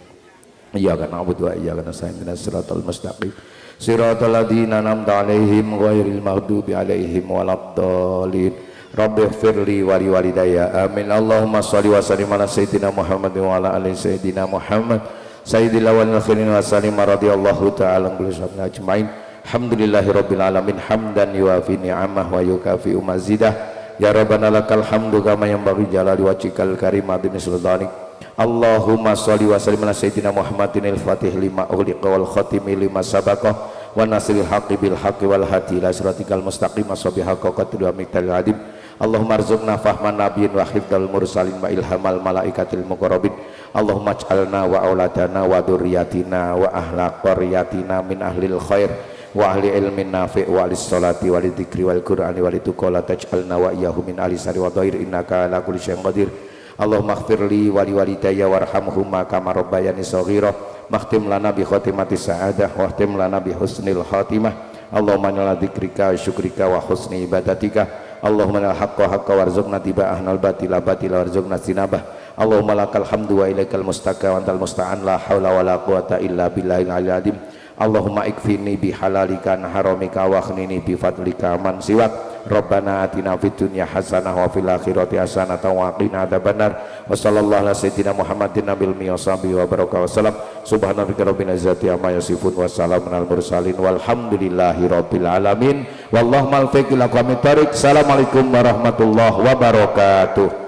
Iyyaka na'budu wa iyyaka nasta'in ihdinas siratal mustaqim siratal ladzina an'amta 'alaihim ghairil maghdubi 'alaihim waladdallin. Rabbighfirli wa liwalidayya amin. Allahumma shalli wa sallim ala sayyidina Muhammad wa ala ali sayyidina Muhammad sayyidil awwalin wal akhirin wa sallim radhiyallahu ta'ala anhum ajmain. Alhamdulillahirabbil alamin hamdan yuwafi ni'amah wa yukafi'u mazidah. Ya Rabbana lakal hamdu kama yanbaghi jalali wajhikal karim adimi sultanik. Allahumma sholli wa sallim ala sayyidina Muhammadin al-fatih lima ughliqa wal khatimi lima sabaqa wa nasril haqqi bil haqqi wal hadi ila siratikal mustaqim ashabihaqa qadru amiktal adim. Allahumma arzuqna fahman nabiyyin wa hifdzal mursalin wa ilhamal malaikatil muqarrabin. Allahumma ij'alna wa auladana wa dzurriyyatina wa ahla qaryatina min ahlil khair wa ahli ilmin nafi' wa alis salati wa lidzikri wal qur'ani wa lituqala taj'alna wa iyyahum min ahli sari wa dhair innaka ala kulli syai'in qadir. Allahumma ighfirli wa liwalidayya warhamhuma kama rabbayani shaghira. Makhtim lana bi khatimati sa'adah wa khtim lana bi husnil khatimah. Allahumma inna dzikrika wa syukrika wa husni ibadatika. Allahumma la haqqa haqqa warzuqna tiba'ahnal batila batila warzuqna sinabah. Allahumma lakal hamdu wa ilaikal mustaka wa antal musta'an la haula wa la quwata illa billahil aliyyil azim. Allahumma ikfini bihalalika an haramika wa akhnini bi fadlika man siwak. Rabbana atina fid dunya hasanah wa fil akhirati hasanah wa qina adzabannar. Wa sallallahu ala sayyidina Muhammadin nabil mi washabihi wa baraka wasallam. Subhana rabbika rabbil izzati amma yasifun wa salamun al mursalin walhamdulillahi rabbil alamin. Wallahu mal fiqil aqwamit thariq. Assalamualaikum warahmatullahi wabarakatuh.